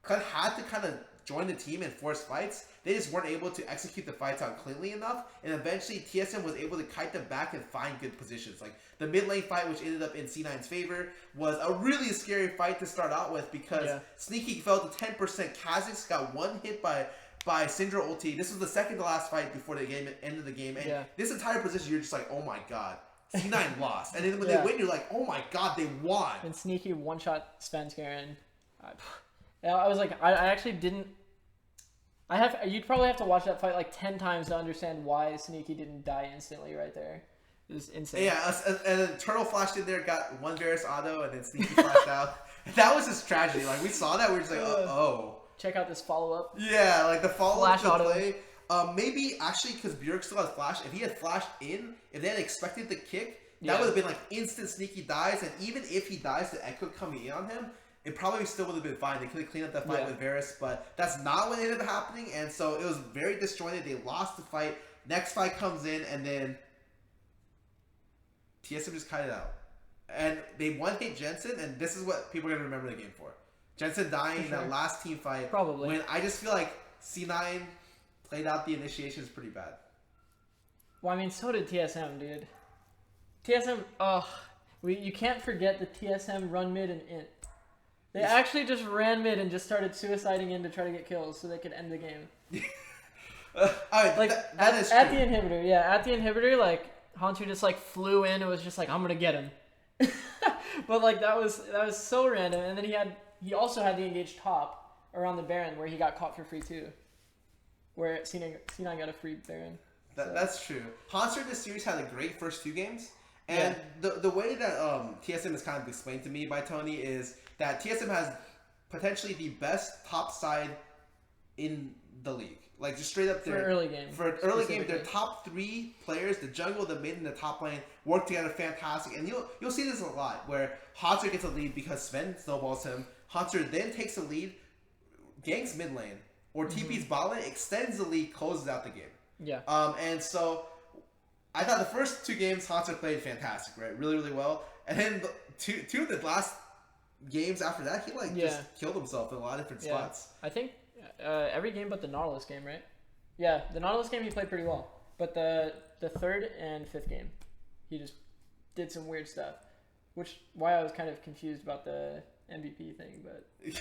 Kled had to kind of join the team and force fights. They just weren't able to execute the fights out cleanly enough, and eventually TSM was able to kite them back and find good positions. Like the mid lane fight, which ended up in C9's favor, was a really scary fight to start out with because Sneaky fell to 10%. Kha'Zix got one hit by Syndra ulti. This was the second to last fight before the game ended the game, and this entire position you're just like, oh my god, C9 lost, and then when they win, you're like, oh my god, they won. And Sneaky one-shot Scarra. I was like, I actually didn't. You'd probably have to watch that fight like 10 times to understand why Sneaky didn't die instantly right there. It was insane. Yeah, and then Turtle flashed in there, got one Varus auto, and then Sneaky flashed out. That was just tragedy. Like we saw that, we were just like, oh. Check out this follow-up. Yeah, like the follow-up to the auto. play. Maybe actually because Bjerg still has flash. If he had flashed in, if they had expected the kick, that would have been like instant Sneaky dies. And even if he dies, the echo coming in on him, it probably still would have been fine. They could have cleaned up that fight with Varus, but that's not what ended up happening. And so it was very disjointed. They lost the fight. Next fight comes in, and then TSM just cut it out. And they one-hit Jensen, and this is what people are going to remember the game for. Jensen dying in that last team fight. Probably. When I just feel like C9 played out the initiations pretty bad. Well, I mean, so did TSM, dude. TSM, you can't forget the TSM run mid and int. They actually just ran mid and just started suiciding in to try to get kills so they could end the game. Like, that is at true. the inhibitor, like Hansu just like flew in and was just like, I'm gonna get him. But like that was so random. And then he also had the engaged top around the Baron where he got caught for free too. Where C9 got a free Baron. That's true. Hansu in this series had a great first 2 games. And the way that TSM is kind of explained to me by Tony is that TSM has potentially the best top side in the league. Like just straight up there. For early game. For early game, their top 3 players, the jungle, the mid, and the top lane, work together fantastic. And you'll see this a lot where Hansu gets a lead because Sven snowballs him. Hansu then takes a lead, ganks mid lane, or TP's bot lane, extends the lead, closes out the game. Yeah. And so I thought the first 2 games Hansu played fantastic, right? Really, really well. And then two of the last games after that, he just killed himself in a lot of different spots. I think every game but the Nautilus game, right? Yeah, the Nautilus game he played pretty well. But the 3rd and 5th game, he just did some weird stuff. Which why I was kind of confused about the MVP thing, but we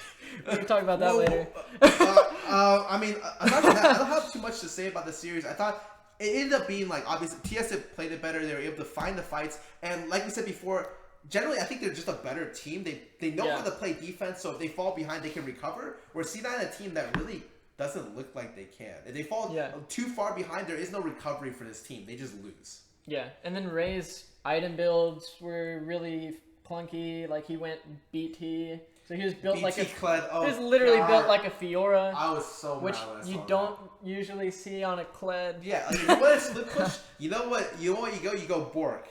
can talk about that later. I mean, aside from that, I don't have too much to say about the series. I thought it ended up being like, obviously, TSM played it better. They were able to find the fights. And like we said before, generally, I think they're just a better team. They know how to play defense, so if they fall behind, they can recover. Where C9 is a team that really doesn't look like they can. If they fall too far behind, there is no recovery for this team. They just lose. Yeah. And then Ray's item builds were really clunky. Like, he went BT. So he was built like a... Kled. Oh, he was literally built like a Fiora. I was so mad which when I saw you that. don't usually see on a Kled. Yeah, like if you want to split push, you know what you go? You go Bork.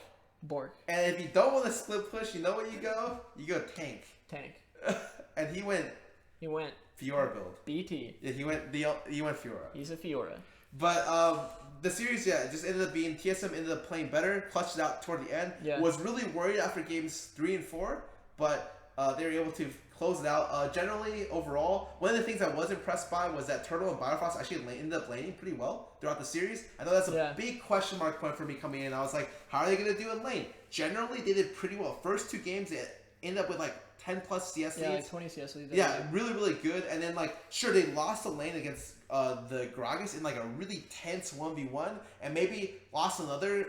And if you don't want to split push, you know what you go? You go tank. And he went Fiora build. BT. Yeah, he went Fiora. He's a Fiora. But the series, it just ended up being TSM ended up playing better, clutched it out toward the end. Yeah. Was really worried after games 3 and 4, but they were able to close it out. Generally, overall, one of the things I was impressed by was that Turtle and Biofrost actually ended up laning pretty well throughout the series. I know that's a big question mark point for me coming in. I was like, how are they going to do in lane? Generally, they did pretty well. First 2 games, they ended up with like 10 plus CS leads. Yeah, like 20 CS leads. Yeah, really, really good. And then, like, sure, they lost the lane against the Gragas in, like, a really tense 1v1. And maybe lost another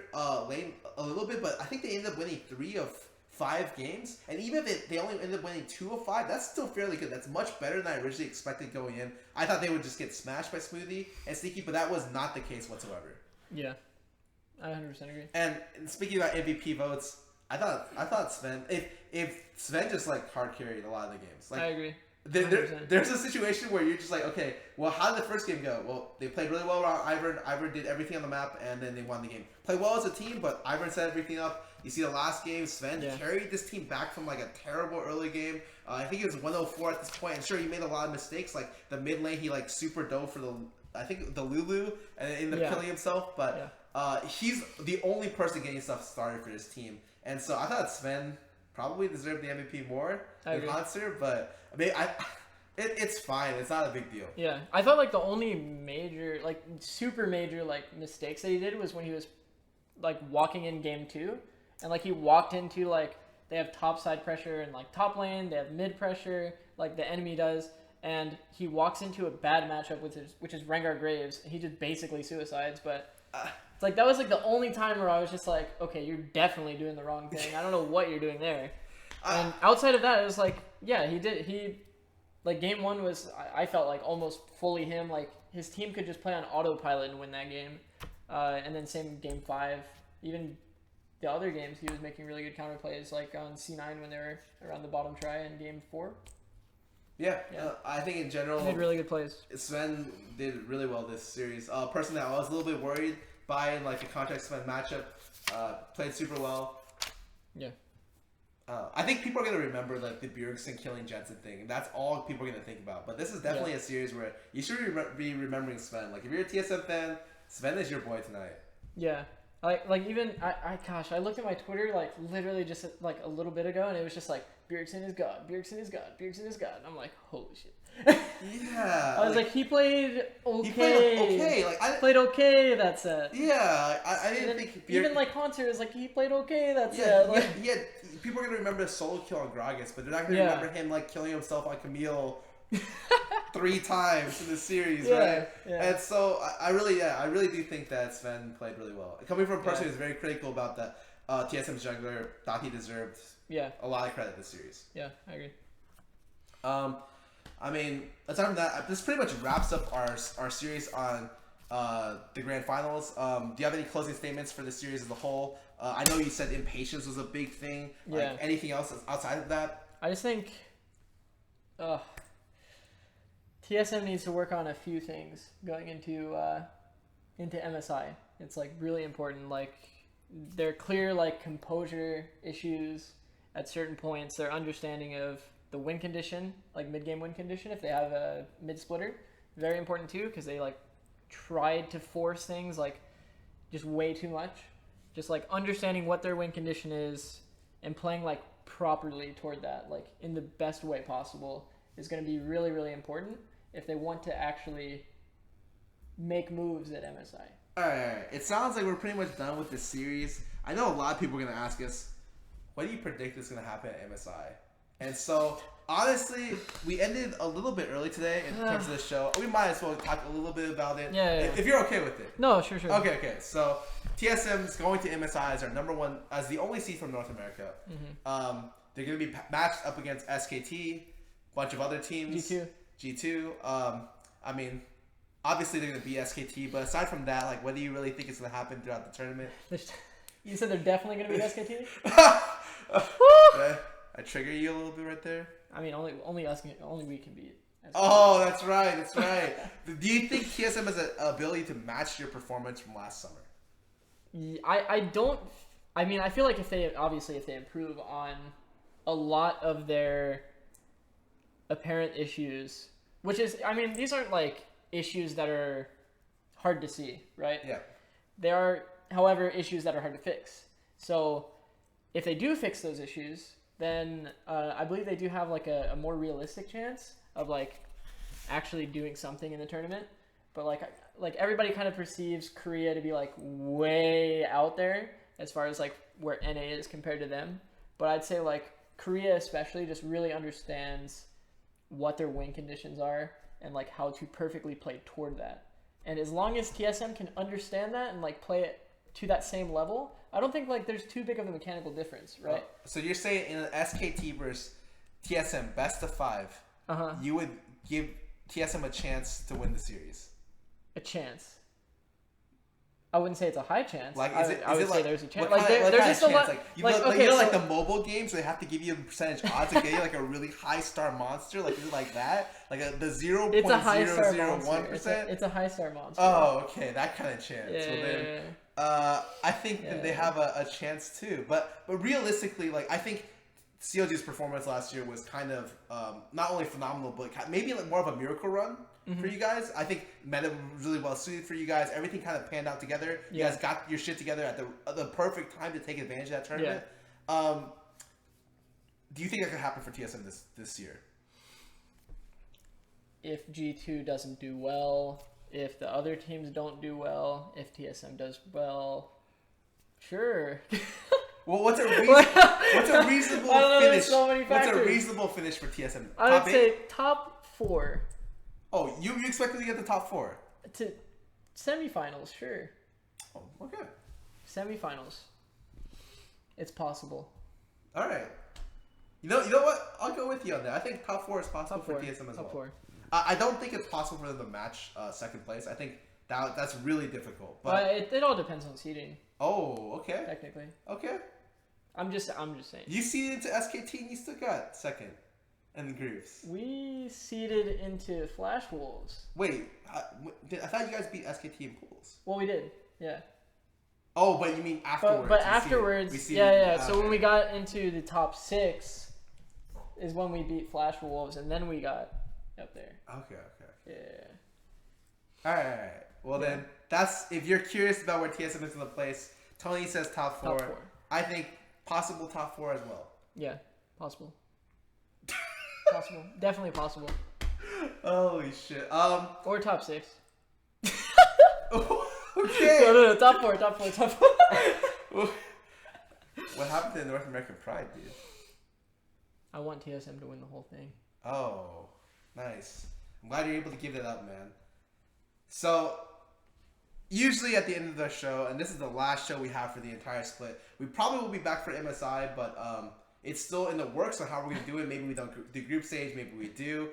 lane a little bit. But I think they ended up winning 3 of 5 games. And even if they only ended up winning 2 of 5, that's still fairly good. That's much better than I originally expected going in. I thought they would just get smashed by Smoothie and Sneaky, but that was not the case whatsoever. Yeah, I 100% agree. And speaking about MVP votes, I thought Sven, if Sven just like hard carried a lot of the games. Like, I agree. There's a situation where you're just like, okay, well, how did the first game go? Well, they played really well around Ivern. Ivern did everything on the map, and then they won the game. Played well as a team, but Ivern set everything up. You see the last game, Sven carried this team back from like a terrible early game. I think it was 104 at this point. And sure, he made a lot of mistakes. Like the mid lane, he like super dove for the Lulu, and ended up killing himself. But he's the only person getting stuff started for this team. And so I thought Sven probably deserved the MVP more than Hanser, but I mean, It's fine. It's not a big deal. Yeah, I thought like the only major, like super major, like mistakes that he did was when he was like walking in game 2, and like he walked into like they have top side pressure and like top lane, they have mid pressure, like the enemy does, and he walks into a bad matchup with which is Rengar Graves, and he just basically suicides. But it's like that was like the only time where I was just like, okay, you're definitely doing the wrong thing. I don't know what you're doing there. And outside of that, it was like, yeah, he. Like, game 1 was, I felt like, almost fully him. Like, his team could just play on autopilot and win that game. And then same game 5. Even the other games, he was making really good counter plays, like on C9 when they were around the bottom try in game 4. Yeah. I think in general... He made really good plays. Sven did really well this series. Personally, I was a little bit worried by, in, like, the context Sven matchup. Played super well. Yeah. I think people are going to remember like the Bjergsen killing Jensen thing. And that's all people are going to think about. But this is definitely a series where you should be remembering Sven. Like, if you're a TSM fan, Sven is your boy tonight. Yeah. Like even, I looked at my Twitter, like, literally just, like, a little bit ago, and it was just like, Bjergsen is God, Bjergsen is God, Bjergsen is God. And I'm like, holy shit. Yeah. I was like, he played okay. He played okay. Like, played okay, that's it. Yeah. I didn't think... Even, like, Haunter is like, he played okay, that's it. Like, people are going to remember the solo kill on Gragas, but they're not going to remember him, like, killing himself on Camille 3 times in the series, right? Yeah. And so, I really do think that Sven played really well. Coming from a person who's very critical about that TSM's jungler, thought he deserved a lot of credit this series. Yeah, I agree. I mean, aside from that, this pretty much wraps up our series on the grand finals. Do you have any closing statements for the series as a whole? I know you said impatience was a big thing. Like, anything else outside of that? I just think TSM needs to work on a few things going into MSI. It's like really important. Like, there are clear like composure issues at certain points. Their understanding of the win condition, like mid-game win condition, if they have a mid-splitter, very important too, because they like tried to force things like just way too much. Just like understanding what their win condition is and playing like properly toward that, like in the best way possible, is going to be really, really important if they want to actually make moves at MSI. All right. It sounds like we're pretty much done with this series. I know a lot of people are going to ask us, what do you predict is going to happen at MSI? And so, honestly, we ended a little bit early today in terms of the show. We might as well talk a little bit about it. Yeah. If you're okay with it. No, sure. Okay. So, TSM's going to MSI as our number one, as the only seed from North America. Mm-hmm. They're going to be matched up against SKT, bunch of other teams. G2. I mean, obviously they're going to be SKT, but aside from that, like, what do you really think is going to happen throughout the tournament? You said they're definitely going to be SKT? I trigger you a little bit right there. I mean, only we can beat SKT. Oh, that's right. Do you think TSM has an ability to match your performance from last summer? I don't. I mean, I feel like if they improve on a lot of their apparent issues, which is, I mean, these aren't like issues that are hard to see, right? Yeah. They are, however, issues that are hard to fix. So if they do fix those issues, then I believe they do have like a more realistic chance of like actually doing something in the tournament. But like everybody kind of perceives Korea to be like way out there as far as like where NA is compared to them. But I'd say like Korea especially just really understands what their win conditions are and like how to perfectly play toward that. And as long as TSM can understand that and like play it to that same level, I don't think like there's too big of a mechanical difference, right? So you're saying in an SKT versus TSM best of 5, you would give TSM a chance to win the series? A chance. I wouldn't say it's a high chance. Like, I would say there's a chance. Like, there's just a lot. Like the mobile games, they have to give you a percentage odds to get you like a really high star monster. Like, is it like that? Like the 0.001%? It's a high star monster. Oh, okay, that kind of chance. Yeah. I think that they have a chance too. But realistically, like, I think COG's performance last year was kind of not only phenomenal, but maybe like more of a miracle run for you guys. I think meta was really well suited for you guys. Everything kind of panned out together. You guys got your shit together at the perfect time to take advantage of that tournament. Do you think that could happen for TSM this year? if G2 doesn't do well, if the other teams don't do well, if TSM does well, sure. Well, what's a reasonable finish? So many What's a factors. reasonable finish for TSM? I would say top 4 Oh, you expected to get the top 4? to semifinals, sure. Oh, okay. Semifinals. It's possible. All right. You know what? I'll go with you on that. I think top 4 is possible Top 4. for TSM as Top well. 4. I don't think it's possible for them to match second place. I think that's really difficult. But it all depends on seeding. oh, okay, Technically. okay. I'm just saying. You seeded into SKT and you still got second in the groups. We seeded into Flash Wolves. Wait, I thought you guys beat SKT in pools. Well, we did. Yeah. Oh, but you mean afterwards? But afterwards, we seeded, yeah. So when we got into the top 6, is when we beat Flash Wolves, and then we got up there. Okay. Yeah. All right. Well then, that's if you're curious about where TSM is in the place. Tony says top 4. Top 4. I think possible top 4 as well. Yeah, possible. Possible. Definitely possible. Holy shit. Or top 6. Okay. No, top 4. What happened to North American Pride, dude? I want TSM to win the whole thing. Oh, nice. I'm glad you're able to give that up, man. So, usually at the end of the show, and this is the last show we have for the entire split, we probably will be back for MSI, but it's still in the works on how we're going to do it. Maybe we don't do group stage, maybe we do.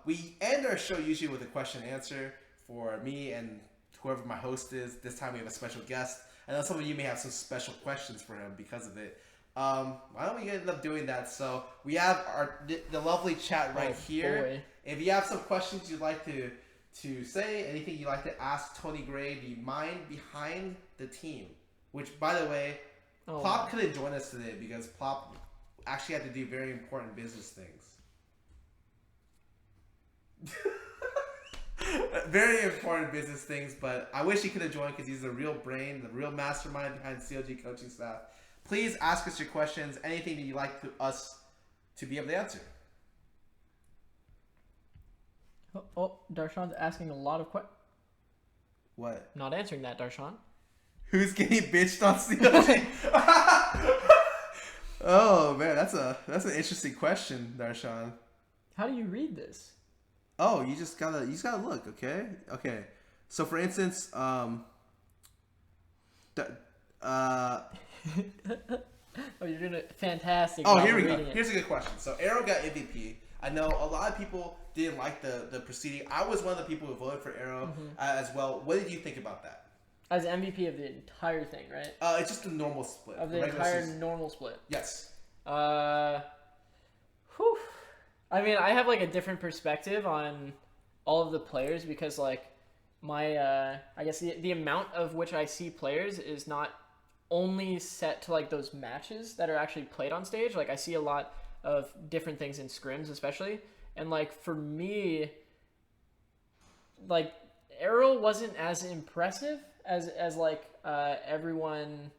We end our show usually with a question and answer for me and whoever my host is. This time we have a special guest. I know some of you may have some special questions for him because of it. Why don't we end up doing that? So we have the lovely chat right here. Boy. If you have some questions you'd like to say, anything you'd like to ask Tony Gray, the mind behind the team, which by the way, Plop couldn't join us today because Plop actually had to do very important business things. Very important business things, but I wish he could have joined because he's the real brain, the real mastermind behind COG coaching staff. Please ask us your questions, anything that you'd like us to be able to answer. Oh, Darshan's asking a lot of questions. What? Not answering that, Darshan. Who's getting bitched on COG? Oh man, that's an interesting question, Darshan. How do you read this? Oh, you just gotta look, okay? Okay. So for instance, Oh, you're doing a fantastic. Oh, job here we go. reading it. Here's a good question. So Arrow got MVP. I know a lot of people didn't like the proceeding. I was one of the people who voted for Arrow as well. What did you think about that? As MVP of the entire thing, right? It's just a normal split. Of the entire normal split. Yes. Whew. I mean, I have like a different perspective on all of the players because like my I guess the amount of which I see players is not only set to like those matches that are actually played on stage. Like I see a lot of different things in scrims especially, and like for me, like Errol wasn't as impressive as like everyone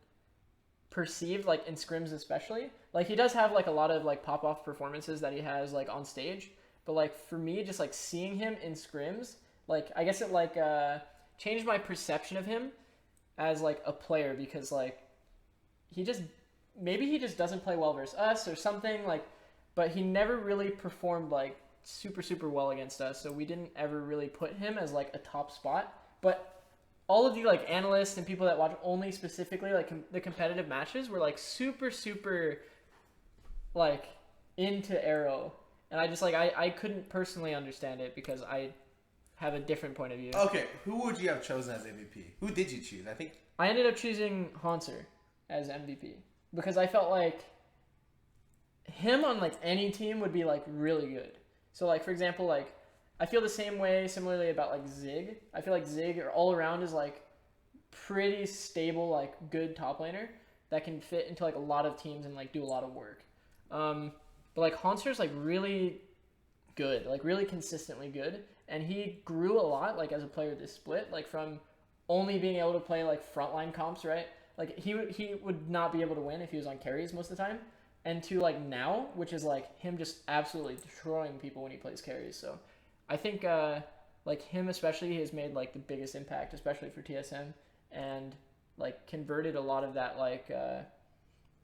perceived, like in scrims especially. Like he does have like a lot of like pop off performances that he has like on stage, but like for me, just like seeing him in scrims, like I guess it like changed my perception of him as like a player because like he just doesn't play well versus us or something, like, but he never really performed like super well against us, so we didn't ever really put him as like a top spot. But all of the like analysts and people that watch only specifically like the competitive matches were like super like into Arrow, and I just like I couldn't personally understand it because I have a different point of view. Okay, who would you have chosen as MVP? Who did you choose? I think I ended up choosing Hanser as MVP because I felt like him on like any team would be like really good. So like for example, like I feel the same way similarly about like Zig. I feel like Zig all around is like pretty stable, like good top laner that can fit into like a lot of teams and like do a lot of work. But like Hanser's like really good, like really consistently good, and he grew a lot like as a player this split, like from only being able to play like frontline comps, right? Like he would not be able to win if he was on carries most of the time, and to like now, which is like him just absolutely destroying people when he plays carries. So I think like him especially has made like the biggest impact, especially for TSM, and like converted a lot of that like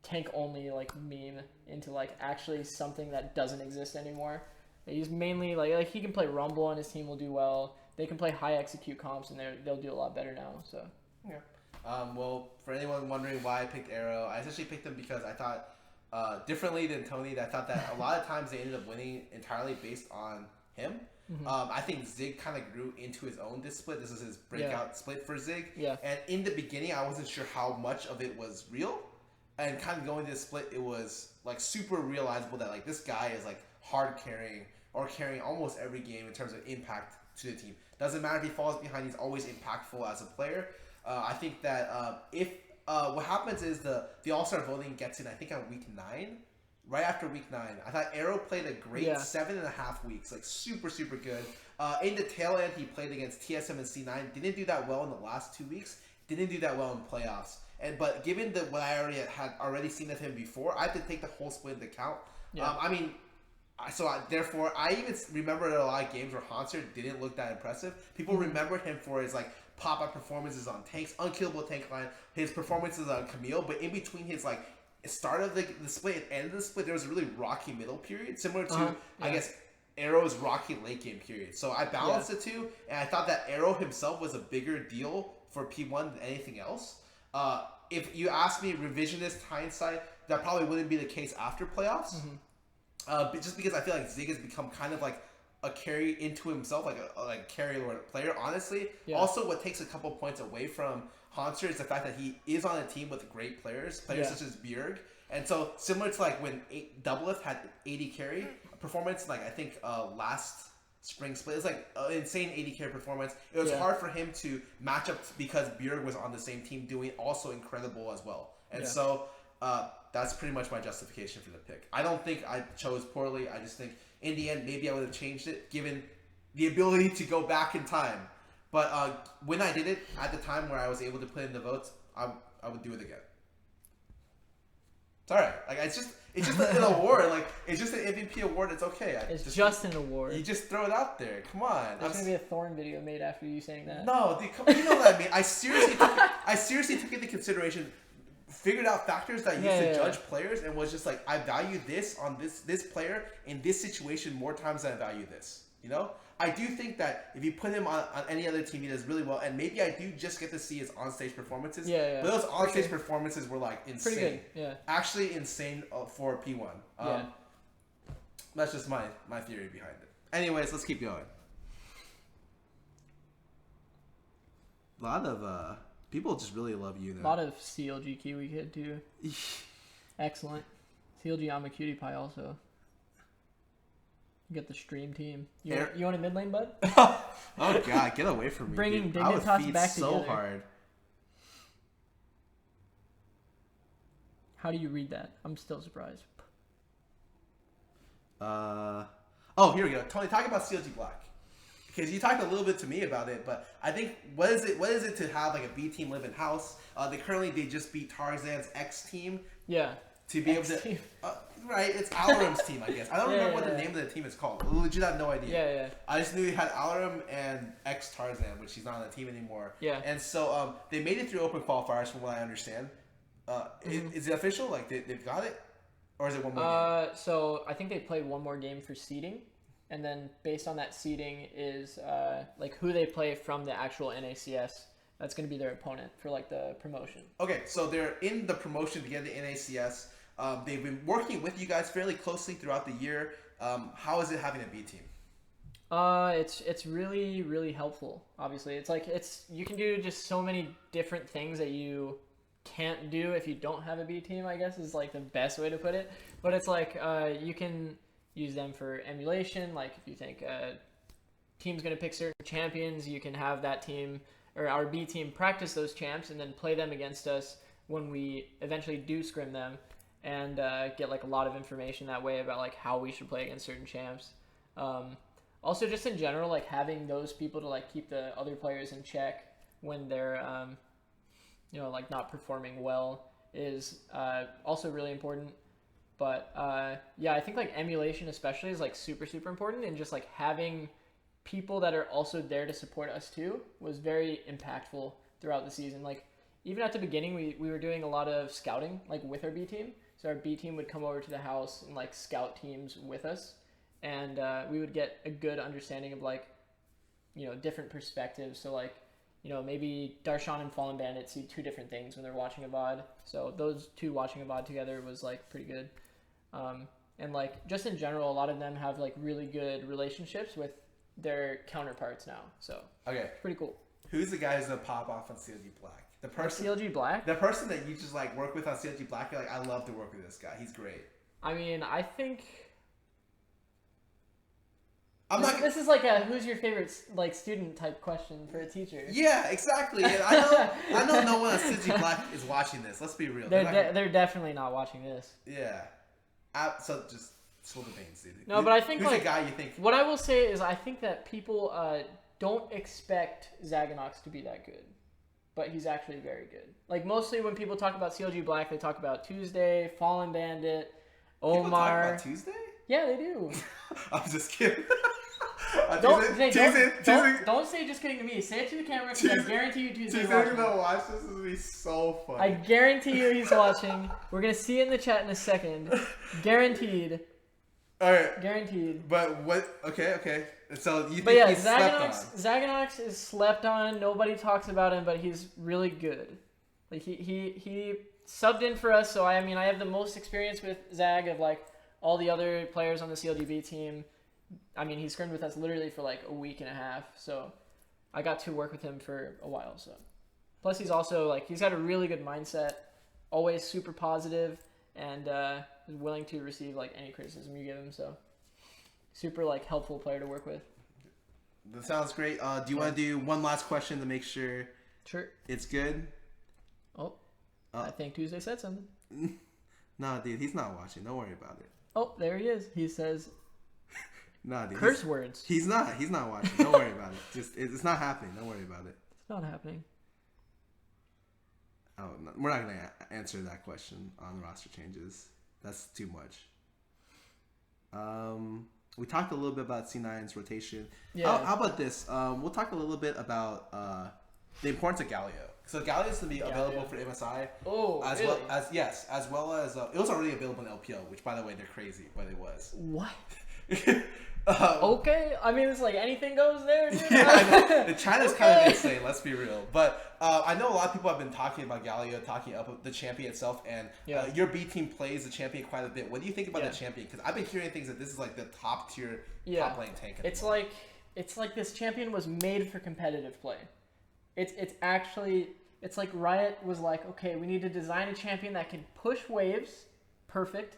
tank only like meme into like actually something that doesn't exist anymore. He's mainly like he can play Rumble and his team will do well. They can play high execute comps and they'll do a lot better now. So yeah. Well, for anyone wondering why I picked Arrow, I essentially picked them because I thought differently than Tony. I thought that a lot of times they ended up winning entirely based on him. I think Zig kind of grew into his own this split. This is his breakout split for Zig. Yeah. And in the beginning, I wasn't sure how much of it was real. And kind of going to the split, it was like super realizable that like this guy is like hard carrying or carrying almost every game in terms of impact to the team. Doesn't matter if he falls behind, he's always impactful as a player. I think that if what happens is the All-Star voting gets in, I think on week 9, right after week 9. I thought Arrow played a great 7.5 weeks, like super, super good. In the tail end, he played against TSM and C9. Didn't do that well in the last 2 weeks. Didn't do that well in playoffs. But given what I already seen of him before, I have to take the whole split into account. Yeah. Therefore, I even remember a lot of games where Hansard didn't look that impressive. People remembered him for his like pop-up performances on tanks, unkillable tank line, his performances on Camille, but in between his like start of the split and end of the split, there was a really rocky middle period, similar to I guess Arrow's rocky late game period. So I balanced the two, and I thought that Arrow himself was a bigger deal for P1 than anything else. If you ask me revisionist hindsight, that probably wouldn't be the case after playoffs. But just because I feel like Zig has become kind of like a carry into himself, like a carry player, honestly. Yeah. Also, what takes a couple points away from Hansard is the fact that he is on a team with great players such as Bjerg. And so, similar to like when Doublelift had 80 carry performance, like I think last spring split, it was like an insane 80 carry performance. It was hard for him to match up because Bjerg was on the same team doing also incredible as well. And so, that's pretty much my justification for the pick. I don't think I chose poorly. I just think in the end, maybe I would have changed it given the ability to go back in time. But when I did it at the time where I was able to put in the votes, I would do it again. It's all right. Like it's just an award. Like it's just an MVP award. It's okay. It's just an award. You just throw it out there. Come on. There's gonna be a Thorn video made after you saying that. No, dude, you know what I mean. I seriously took into consideration. Figured out factors that I used to judge players and was just like, I value this on this player in this situation more times than I value this. You know? I do think that if you put him on any other team, he does really well. And maybe I do just get to see his on-stage performances. But those on-stage performances were like insane. Pretty good, yeah. Actually insane for P1. That's just my theory behind it. Anyways, let's keep going. A lot of... people just really love you, though. A lot of CLG Kiwi Kid, too. Excellent. CLG I'm a Cutie Pie, also. You got the stream team. You want a mid lane, bud? Oh, God. Get away from me, Bringing dude. I would Dignitas feed back so together. hard. How do you read that? I'm still surprised. Oh, here we go. Tony, talk about CLG Black. Because you talked a little bit to me about it, but I think what is it to have like a B team live in house? They just beat Tarzan's X team. Yeah. To be able to, right? It's ᵐᵉᵐᵉ's team, I guess. I don't remember what the name of the team is called. I legit have no idea. Yeah. I just knew he had ᵐᵉ and X Tarzan, which he's not on the team anymore. Yeah. And so they made it through open qualifiers, from what I understand. Is it official? Like they've got it, or is it one more game? So I think they played one more game for seeding. And then based on that seeding is like who they play from the actual NACS. That's going to be their opponent for like the promotion. Okay, so they're in the promotion to get the NACS. They've been working with you guys fairly closely throughout the year. How is it having a B team? It's really, really helpful. Obviously, you can do just so many different things that you can't do if you don't have a B team, I guess is like the best way to put it. But it's like you can use them for emulation. Like if you think a team's going to pick certain champions, you can have that team or our B team practice those champs and then play them against us when we eventually do scrim them and get like a lot of information that way about like how we should play against certain champs. Also just in general, like having those people to like keep the other players in check when they're like not performing well is also really important. But I think like emulation especially is like super, super important, and just like having people that are also there to support us too was very impactful throughout the season. Like even at the beginning, we were doing a lot of scouting like with our B team. So our B team would come over to the house and like scout teams with us, and we would get a good understanding of like, you know, different perspectives. So like, you know, maybe Darshan and Fallen Bandit see two different things when they're watching a VOD. So those two watching a VOD together was like pretty good. And like just in general, a lot of them have like really good relationships with their counterparts now. So okay, pretty cool. Who's the guy who's gonna pop off on CLG Black? The person CLG Black? The person that you just like work with on CLG Black, you're like, I love to work with this guy. He's great. I mean, I think This is like a who's your favorite like student type question for a teacher. Yeah, exactly. And I know no one on CLG Black is watching this. Let's be real. They're definitely not watching this. Yeah. So just slow the veins, dude. No, but I think who's like the guy you think? What I will say is I think that people don't expect Zaganox to be that good, but he's actually very good. Like mostly when people talk about CLG Black, they talk about Tuesday, Fallen Bandit, Omar. People talk about Tuesday? Yeah, they do. I'm just kidding. Don't say just kidding to me. Say it to the camera because I guarantee you Tuesday's watching. Gonna watch this. This will be so funny. I guarantee you he's watching. We're gonna see it in the chat in a second. Guaranteed. All right. Guaranteed. But what? Okay. So you think but yeah, he's slept on? Zaganox is slept on. Nobody talks about him, but he's really good. Like he subbed in for us. So I mean, I have the most experience with Zag of like all the other players on the CLDB team. I mean, he scrimmed with us literally for like a week and a half, so I got to work with him for a while. So, plus he's also like he's got a really good mindset, always super positive, and is willing to receive like any criticism you give him. So, super like helpful player to work with. That sounds great. Do you want to do one last question to make sure? Sure. It's good. Oh, I think Tuesday said something. Nah, dude, he's not watching. Don't worry about it. Oh, there he is. He says. Nah, dude. Curse words. He's not watching. Don't worry about it. It's not happening. Don't worry about it. It's not happening. Oh, no, we're not gonna answer that question on roster changes. That's too much. We talked a little bit about C9's rotation. Yeah. How about this? We'll talk a little bit about the importance of Galio. So Galio is to be available for MSI. Oh, as really? as well as it was already available in LPL, which by the way they're crazy, but it was. What? Okay, I mean it's like anything goes there. Yeah, China's kind of insane. Let's be real, but I know a lot of people have been talking about Galio, talking up the champion itself, and your B team plays the champion quite a bit. What do you think about the champion? Because I've been hearing things that this is like the top tier top lane tank. It's like this champion was made for competitive play. It's actually like Riot was like, okay, we need to design a champion that can push waves, perfect.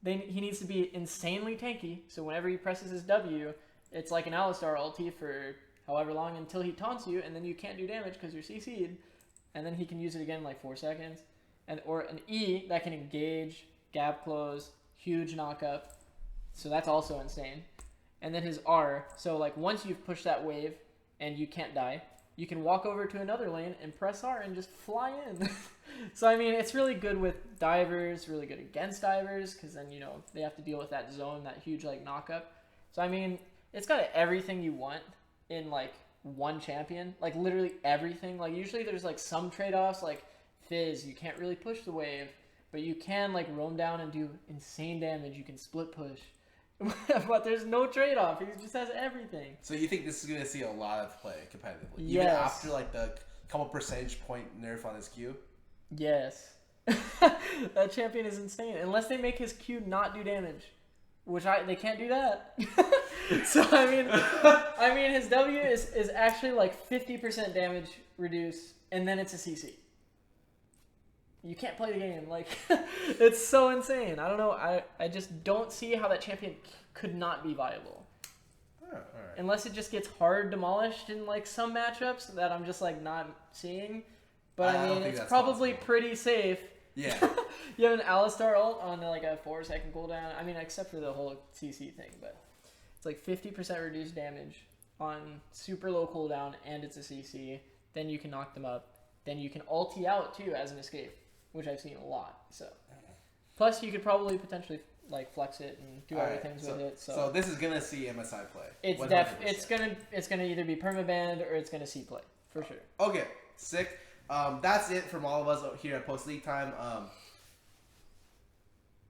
He needs to be insanely tanky, so whenever he presses his W, it's like an Alistar ulti for however long until he taunts you, and then you can't do damage because you're CC'd, and then he can use it again in like 4 seconds. Or an E that can engage, gap close, huge knockup, so that's also insane. And then his R, so like once you've pushed that wave and you can't die, you can walk over to another lane and press R and just fly in. So, I mean, it's really good with divers, really good against divers, because then, you know, they have to deal with that zone, that huge, like, knockup. So, I mean, it's got everything you want in, like, one champion. Like, literally everything. Like, usually there's, like, some trade-offs, like Fizz, you can't really push the wave, but you can, like, roam down and do insane damage. You can split push. But there's no trade-off. He just has everything. So you think this is going to see a lot of play competitively? Yes. Even after, like, the couple percentage point nerf on his Q? Yes. That champion is insane. Unless they make his Q not do damage. Which they can't do that. So, I mean, his W is actually, like, 50% damage reduce, and then it's a CC. You can't play the game. Like, it's so insane. I don't know. I just don't see how that champion could not be viable. All right. Unless it just gets hard demolished in, like, some matchups that I'm just, like, not seeing. But, I mean, it's probably pretty safe. Yeah. You have an Alistar ult on, like, a 4-second cooldown. I mean, except for the whole CC thing. But it's, like, 50% reduced damage on super low cooldown, and it's a CC. Then you can knock them up. Then you can ulti out, too, as an escape, which I've seen a lot. So, plus, you could probably potentially like flex it and do other things with it. So this is gonna see MSI play. It's gonna either be permabanned or it's gonna see play for sure. Okay, sick. That's it from all of us here at Post League Time.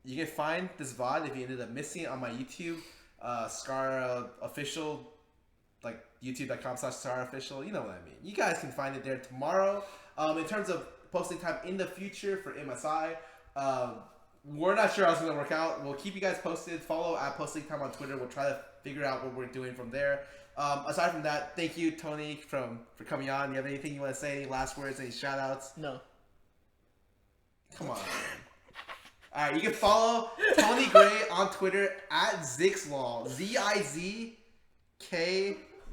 You can find this VOD if you ended up missing it on my YouTube, Scarra official, like youtube.com/Scarra official. You know what I mean. You guys can find it there tomorrow. In terms of Post League Time in the future for MSI, we're not sure how it's going to work out. We'll keep you guys posted. Follow at Post League Time on Twitter. We'll try to figure out what we're doing from there. Aside from that, thank you, Tony, for coming on. You have anything you want to say? Any last words? Any shout outs? No. Come on, man. All right, you can follow Tony Gray on Twitter at Zikzlol. Z-I-Z-K.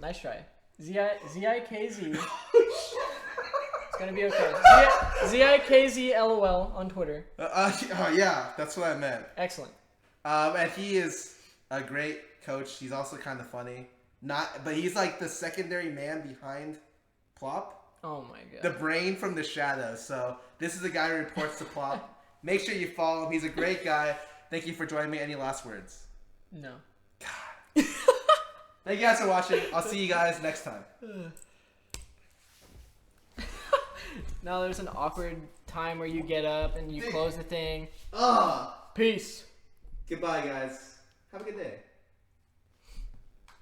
Nice try. Z-I-K-Z. It's gonna be okay. Z-I-K-Z-L-O-L on Twitter. Yeah, that's what I meant. Excellent. And he is a great coach. He's also kind of funny. But he's like the secondary man behind Plop. Oh my god. The brain from the shadows. So this is the guy who reports to Plop. Make sure you follow him. He's a great guy. Thank you for joining me. Any last words? No. God. Thank you guys for watching. I'll see you guys next time. Now there's an awkward time where you get up and you close the thing. Peace. Peace. Goodbye, guys. Have a good day.